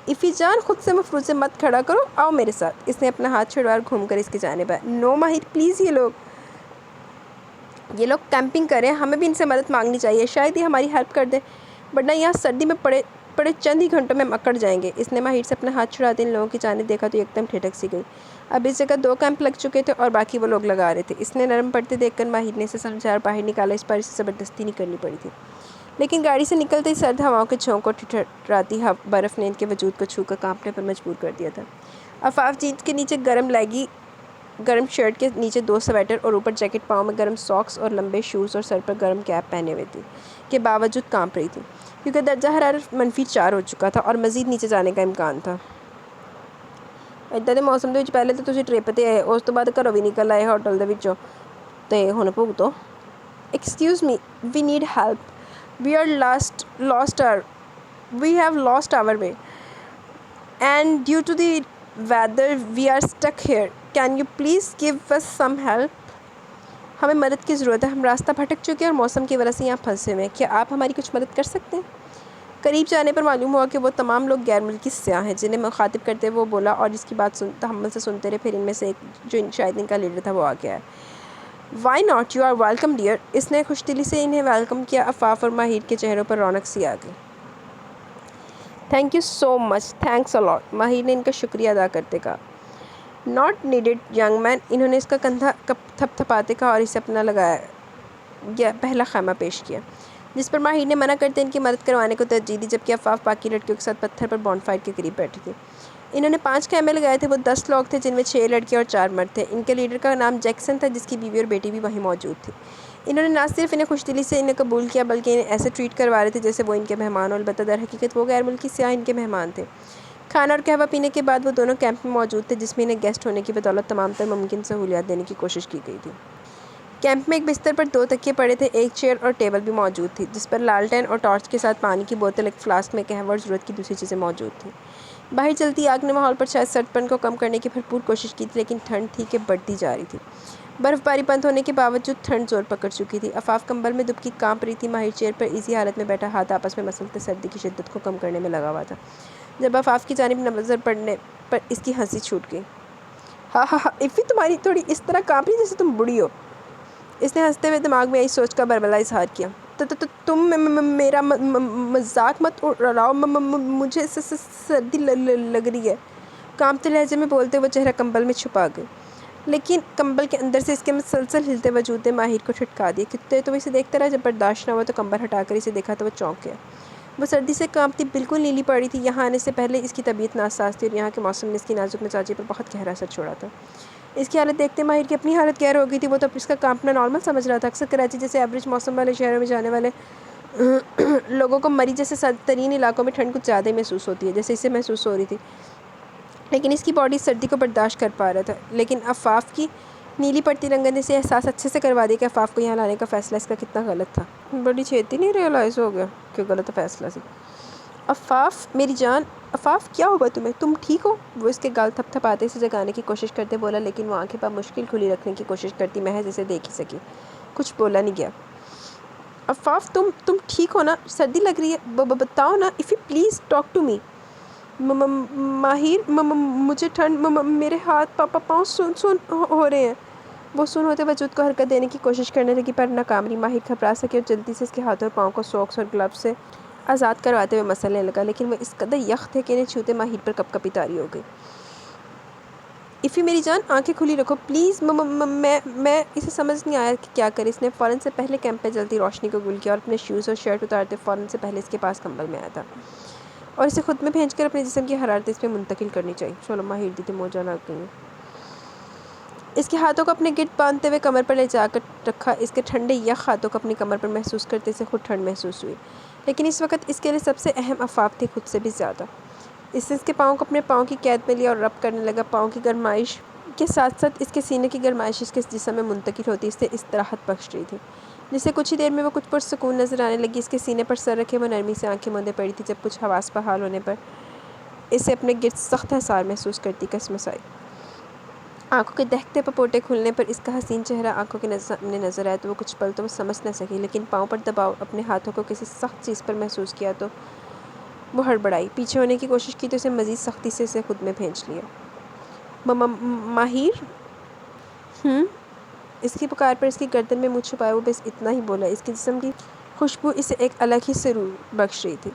افی جان، خود سے مفروضے مت کھڑا کرو، آؤ میرے ساتھ۔ اس نے اپنا ہاتھ چھڑوا اور گھوم کر اس کی جانب آیا۔ نو ماہر پلیز، یہ لوگ کیمپنگ کر رہے ہیں، ہمیں بھی ان سے مدد مانگنی چاہیے، شاید یہ ہماری ہیلپ کر دیں، ورنہ یہاں سردی میں پڑے چند ہی گھنٹوں میں اکڑ جائیں گے۔ اس نے ماہر سے اپنا ہاتھ چھڑاتے ان لوگوں کی جانب دیکھا تو ایک دم ٹھٹک سی گئی۔ اب اس جگہ 2 کیمپ لگ چکے تھے اور باقی وہ لوگ لگا رہے تھے۔ اس نے نرم پڑتے دیکھ کر ماہر نے اسے سمجھایا اور باہر نکالا، اس پر اسے زبردستی نہیں کرنی پڑی تھی، لیکن گاڑی سے نکلتے ہی سرد ہواؤں کے جھونک اور ٹھٹھراتی برف نے ان کے وجود کو چھو کر کانپنے پر مجبور کر دیا تھا۔ عفاف جینس کے نیچے گرم شرٹ کے نیچے 2 سویٹر اور اوپر جیکٹ، پاؤں میں گرم ساکس اور لمبے شوز اور سر پر گرم کیپ پہنے ہوئے تھی کے باوجود کانپ رہی تھی، کیونکہ درجہ حرارت -4 ہو چکا تھا اور مزید نیچے جانے کا امکان تھا۔ ادھر دے موسم دے وچ پہلے تو تسی ٹرپ تے آئے، اس تو بعد گھروں بھی نکل آئے ہوٹل دے وچوں تے ہن بھگتو۔ Excuse me, we need help, we have lost our way and due to the weather we are stuck here, can you please give us some help? ہمیں مدد کی ضرورت ہے، ہم راستہ بھٹک چکے ہیں اور موسم کی وجہ سے یہاں پھنسے ہوئے ہیں، کیا آپ ہماری کچھ مدد کر سکتے ہیں؟ قریب جانے پر معلوم ہوا کہ وہ تمام لوگ غیر ملکی سیاح ہیں، جنہیں مخاطب کرتے وہ بولا اور اس کی بات تحمل سے سنتے رہے۔ پھر ان میں سے ایک، جو شاید ان کا لیڈر تھا، وہ آ گیا ہے۔ Why not, you are welcome dear, اس نے خوش دلی سے انہیں ویلکم کیا۔ عفاف اور ماہر کے چہروں پر رونق سی آ گئی۔ Thank you so much, thanks a lot, Mahir نے ان کا شکریہ ادا کرتے کہا۔ ناٹ نیڈڈ ینگ مین، انہوں نے اس کا کندھا تھپ تھپاتے کہا اور اسے اپنا لگایا گیا پہلا خیمہ پیش کیا، جس پر ماہر نے منع کرتے ان کی مدد کروانے کو ترجیح دی، جبکہ عفاف باقی لڑکیوں کے ساتھ پتھر پر بون فائر کے قریب بیٹھی تھی۔ انہوں نے 5 خیمے لگائے تھے، وہ 10 لوگ تھے، جن میں 6 لڑکیاں اور 4 مرد تھے۔ ان کے لیڈر کا نام جیکسن تھا، جس کی بیوی اور بیٹی بھی وہیں موجود تھی۔ انہوں نے نہ صرف انہیں خوش دلی سے انہیں قبول کیا بلکہ انہیں ایسے ٹریٹ کروا رہے تھے جیسے وہ ان کے مہمان ہوں، البتہ در حقیقت وہ غیر ملکی سیاح ان کے مہمان تھے۔ کھانا اور قہوہ پینے کے بعد وہ دونوں کیمپ میں موجود تھے، جس میں انہیں گیسٹ ہونے کی بدولت تمام تر ممکن سہولیات دینے کی کوشش کی گئی تھی۔ کیمپ میں ایک بستر پر 2 تکیے پڑے تھے، ایک چیئر اور ٹیبل بھی موجود تھی جس پر لالٹین اور ٹارچ کے ساتھ پانی کی بوتل، ایک فلاسک میں قہوہ اور ضرورت کی دوسری چیزیں موجود تھیں۔ باہر جلتی آگ نے ماحول پر شاید سرد پن کو کم کرنے کی بھرپور کوشش کی تھی، لیکن ٹھنڈ تھی کہ بڑھتی جا رہی تھی۔ برف باری بند ہونے کے باوجود ٹھنڈ زور پکڑ چکی تھی۔ عفاف کمبل میں دبکی کانپ رہی تھی، ماہر چیئر پر ایزی حالت میں بیٹھا، ہاتھ آپس میں مسلتے سردی کی شدت کو کم کرنے میں لگا ہوا تھا۔ جب عفاف کی جانب نظر پڑنے پر اس کی ہنسی چھوٹ گئی۔ ہاں ہاں ہاں، ایفی تمہاری تھوڑی اس طرح کانپ رہی جیسے تم بوڑھی ہو۔ اس نے ہنستے ہوئے دماغ میں آئی سوچ کا بربلا اظہار کیا۔ تم میرا مذاق مت اڑاؤ، مجھے سردی لگ رہی ہے، کانپتے لہجے میں بولتے ہوئے چہرہ کمبل میں چھپا گئی، لیکن کمبل کے اندر سے اس کے مسلسل ہلتے وجود نے ماہر کو ٹھٹکا دیا۔ کتنے تو اسے دیکھتا رہا، جب برداشت نہ ہوا تو کمبل ہٹا کر اسے دیکھا تو وہ چونک گیا۔ وہ سردی سے کانپتی بالکل نیلی پڑی تھی۔ یہاں آنے سے پہلے اس کی طبیعت ناساز تھی اور یہاں کے موسم نے اس کی نازک مزاجی پر بہت گہرا اثر چھوڑا تھا۔ اس کی حالت دیکھتے ماہر کی اپنی حالت گہر ہو گئی تھی۔ وہ تو اس کا کانپنا نارمل سمجھ رہا تھا۔ اکثر کراچی جیسے ایوریج موسم والے شہروں میں جانے والے لوگوں کو مری جیسے سرد ترین علاقوں میں ٹھنڈ کچھ زیادہ ہی محسوس ہوتی ہے، جیسے اسے محسوس ہو رہی تھی، لیکن اس کی باڈی سردی کو برداشت کر پا رہا تھا۔ لیکن عفاف کی نیلی پڑتی رنگت نے اسے احساس اچھے سے کروا دیا کہ عفاف کو یہاں لانے کا فیصلہ اس کا کتنا غلط تھا۔ بڑی چھیتی نہیں ریئلائز ہو گیا کہ غلط فیصلہ سی۔ عفاف میری جان، عفاف کیا ہوا تمہیں؟ تم ٹھیک ہو؟ وہ اس کے گال تھپ تھپاتے اسے جگانے کی کوشش کرتے بولا، لیکن وہ آنکھیں بمشکل کھلی رکھنے کی کوشش کرتی محض اسے دیکھ ہی سکی، کچھ بولا نہیں گیا۔ عفاف تم ٹھیک ہو نا؟ سردی لگ رہی ہے، بتاؤ نا ایفی، پلیز ٹاک ٹو می۔ ماہر، مجھے ٹھنڈ، میرے ہاتھ پاؤں سن ہو رہے ہیں۔ وہ سن ہوتے وجود کو حرکت دینے کی کوشش کرنے لگی پر ناکام رہی۔ ماہر گھبرا سکے اور جلدی سے اس کے ہاتھوں اور پاؤں کو سوکس اور گلوز سے آزاد کرواتے ہوئے مسلنے لگا، لیکن وہ اس قدر یخ تھے کہ انہیں چھوتے ماہر پر کپ کپی طاری ہو گئی۔ ایفی میری جان، آنکھیں کھلی رکھو پلیز، میں اسے سمجھ نہیں آیا کہ کیا کرے۔ اس نے فوراً سے پہلے کیمپ میں جلتی روشنی کو گل کیا اور اپنے شوز اور شرٹ اتارتے فوراً سے پہلے اس کے پاس کمبل میں آیا تھا اور اسے خود میں بھیج کر اپنے جسم کی حرارت اس پہ منتقل کرنی چاہیے۔ چلو ماہر دیدی موجہ لگ گئی۔ اس کے ہاتھوں کو اپنے گرد باندھتے ہوئے کمر پر لے جا کر رکھا۔ اس کے ٹھنڈے یخ ہاتھوں کو اپنی کمر پر محسوس کرتے اسے خود ٹھنڈ محسوس ہوئی، لیکن اس وقت اس کے لیے سب سے اہم عفاف تھی، خود سے بھی زیادہ۔ اس نے اس کے پاؤں کو اپنے پاؤں کی قید میں لیا اور رب کرنے لگا۔ پاؤں کی گرمائش کے ساتھ ساتھ اس کے سینے کی گرمائش اس کے جسم میں منتقل ہوتی اس سے استراحت بخش رہی تھی، جس سے کچھ ہی دیر میں وہ کچھ پرسکون نظر آنے لگی۔ اس کے سینے پر سر رکھے وہ نرمی سے آنکھیں موندے پڑی تھی، جب کچھ حواس بحال ہونے پر اسے اپنے گرد سخت حصار محسوس کرتی کسمس آئی۔ آنکھوں کے دہکتے پپوٹے کھلنے پر اس کا حسین چہرہ آنکھوں کے سامنے نظر آیا تو وہ کچھ پل تو وہ سمجھ نہ سکی، لیکن پاؤں پر دباؤ اپنے ہاتھوں کو کسی سخت چیز پر محسوس کیا تو وہ ہڑبڑائی، پیچھے ہونے کی کوشش کی تو اسے مزید سختی سے اسے خود میں بھینچ لیا۔ ماہر؟ اس کی پکار پر اس کی گردن میں منہ چھپائے وہ بس اتنا ہی بولا۔ اس کے جسم کی خوشبو اسے ایک الگ ہی سرور بخش رہی تھی۔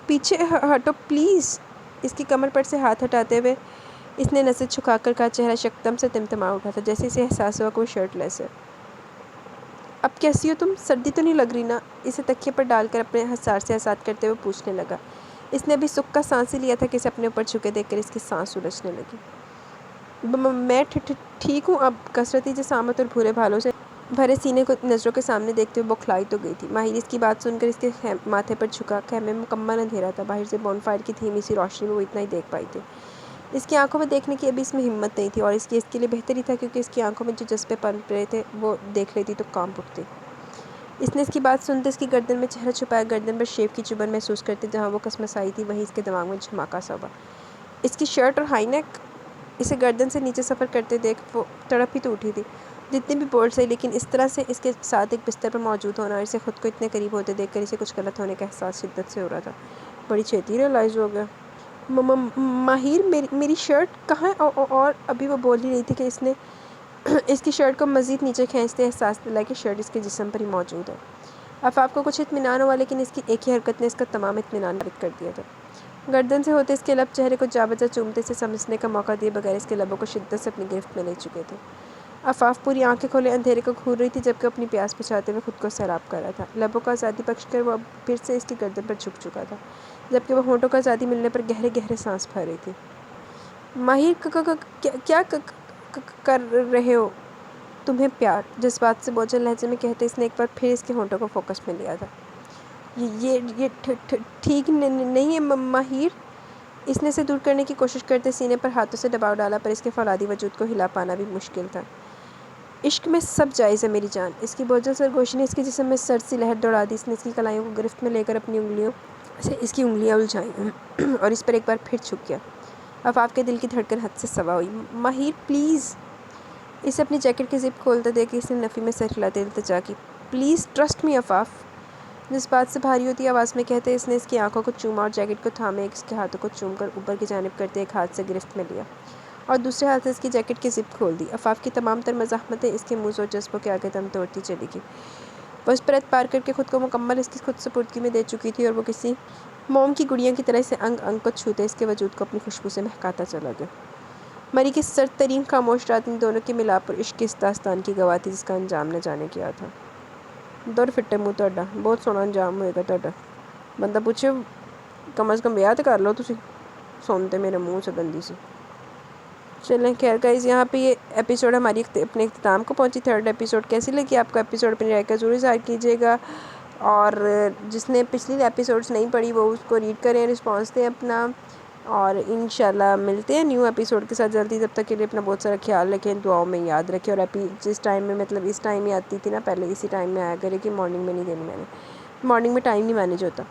پیچھے ہٹو پلیز۔ اس کی کمر پر سے ہاتھ ہٹاتے ہوئے اس نے نظر جھکا کر کہا، چہرہ یکدم سے تمتما اٹھا تھا، جیسے اسے احساس ہوا کہ وہ شرٹ لیس ہے۔ اب کیسی ہو تم؟ سردی تو نہیں لگ رہی نا؟ اسے تکیے پر ڈال کر اپنے حصار سے آزاد کرتے ہوئے پوچھنے لگا۔ اس نے ابھی سکھ کا سانس ہی لیا تھا کہ اسے اپنے اوپر جھکے دیکھ کر اس کی سانس الجھنے لگی۔ میں ٹھیک ہوں اب۔ کثرتی جسامت اور بھورے بھالوں سے بھرے سینے کو نظروں کے سامنے دیکھتے ہوئے بوکھلائی تو گئی تھی۔ ماہر اس کی بات سن کر اس کے ماتھے پر جھکا۔ خیمے میں مکمل اندھیرا تھا، باہر سے بون فائر کی دھیمی سی روشنی میں وہ اتنا ہی دیکھ پائی تھی۔ اس کی آنکھوں میں دیکھنے کی ابھی اس میں ہمت نہیں تھی اور اس کے لیے بہتر ہی تھا، کیونکہ اس کی آنکھوں میں جو جذبے پنپ رہے تھے وہ دیکھ لیتی تو کانپ اٹھتی۔ اس نے اس کی بات سنتے اس کی گردن میں چہرہ چھپایا، گردن پر شیو کی چبھن محسوس کرتے جہاں وہ کسمس آئی تھی وہیں اس کے دماغ میں جھماکا سا ہوا۔ اس کی شرٹ اور ہائی نیک اسے گردن سے نیچے سفر کرتے دیکھ وہ تڑپ ہی تو اٹھی تھی، جتنی بھی بولڈ صحیح، لیکن اس طرح سے اس کے ساتھ ایک بستر پر موجود ہونا اور اسے خود کو اتنے قریب ہوتے دیکھ کر اسے کچھ غلط ہونے کا احساس شدت سے ہو رہا تھا۔ بڑی چھیتی ریئلائز ہو گیا۔ ماہر میری شرٹ کہاں ہے؟ اور ابھی وہ بول ہی رہی تھی کہ اس نے اس کی شرٹ کو مزید نیچے کھینچتے احساس دلایا کہ شرٹ اس کے جسم پر ہی موجود ہے۔ عفاف کو کچھ اطمینان ہوا، لیکن اس کی ایک ہی حرکت نے اس کا تمام اطمینان رد کر دیا تھا۔ گردن سے ہوتے اس کے لب چہرے کو جا بجا چومتے سے سمجھنے کا موقع دیے بغیر اس کے لبوں کو شدت سے اپنی گرفت میں لے چکے تھے۔ عفاف پوری آنکھیں کھولے اندھیرے کو گھور رہی تھی، جبکہ اپنی پیاس بجھاتے ہوئے خود کو سیراب کر رہا تھا۔ لبوں کو آزادی بخش کر وہ اب پھر سے اس کی گردن پر جھک چکا تھا، جبکہ وہ ہونٹوں کو آزادی ملنے پر گہرے گہرے سانس بھر رہی تھی۔ ماہر کیا کر رہے ہو؟ تمہیں پیار، جذبات سے بوجھل لہجے میں کہتے اس نے ایک بار پھر اس کے ہونٹوں کو فوکس میں لیا تھا۔ یہ ٹھیک نہیں ہے ماہر۔ اس نے اسے دور کرنے کی کوشش کرتے سینے پر ہاتھوں سے دباؤ ڈالا، پر اس کے فولادی وجود کو ہلا پانا بھی مشکل تھا۔ عشق میں سب جائز ہے میری جان، اس کی بوجھل سرگوشی نے اس کے جسم میں سرد سی لہر دوڑا دی۔ اس نے اس کی کلائیوں کو گرفت میں لے کر اپنی انگلیوں سے اس کی انگلیاں الجھائیں اور اس پر ایک بار پھر جھک گیا۔ عفاف کے دل کی دھڑکن حد سے سوا ہوئی۔ ماہر پلیز! اسے اپنی جیکٹ کی زپ کھولتے دیکھ کے اس نے نفی میں سر ہلاتے التجا کی۔ Please trust me Afaf! جذبات سے بھاری ہوتی آواز میں کہتے اس نے اس کی آنکھوں کو چوما اور جیکٹ کو تھامے اس کے ہاتھوں کو چوم کر اوپر کی جانب کرتے ایک ہاتھ سے گرفت میں لیا اور دوسرے ہاتھ سے اس کی جیکٹ کی زپ کھول دی۔ عفاف کی تمام تر مزاحمتیں اس کے منہ اور جذبوں کے آگے دم توڑتی چلی گئی۔ وہ اس پر اعتبار کر کے خود کو مکمل اس کی خود سپردگی میں دے چکی تھی اور وہ کسی موم کی گڑیا کی طرح اسے انگ انگ کو چھوتے اس کے وجود کو اپنی خوشبو سے مہکاتا چلا گیا۔ مری کی سرد ترین خاموش رات ان دونوں کے ملاپ اور عشق کی اس داستان کی گواہ تھی جس کا انجام نہ جانے کیا تھا۔ دور فٹے منہ تہاڈا، بہت سوہنا انجام ہوئے گا تہاڈا۔ بندہ پوچھے کم از کم بیاہ تے کر لو تسی، سنتے میرے منہ سے گندی سی۔ چلیں خیر گائز، یہاں پہ یہ ایپیسوڈ ہماری اپنے اختتام کو پہنچی۔ تھرڈ ایپیسوڈ کیسی لگی آپ کو ایپیسوڈ؟ اپنی رائے کا ضرور اظہار کیجیے گا، اور جس نے پچھلی ایپیسوڈس نہیں پڑھی وہ اس کو ریڈ کریں، رسپانس دیں اپنا، اور انشاءاللہ ملتے ہیں نیو ایپیسوڈ کے ساتھ جلدی۔ تب تک کے لیے اپنا بہت سارا خیال رکھیں، دعاؤں میں یاد رکھیں، اور جس ٹائم میں مطلب اس ٹائم ہی آتی تھی نا پہلے، اسی ٹائم میں آیا کرے کہ مارننگ میں نہیں دینی میں نے، مارننگ میں ٹائم نہیں مینیج ہوتا۔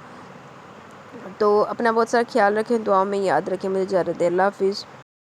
تو اپنا بہت سارا خیال رکھیں، دعاؤں میں یاد رکھیں، مجھے اجازت دیں، اللہ حافظ۔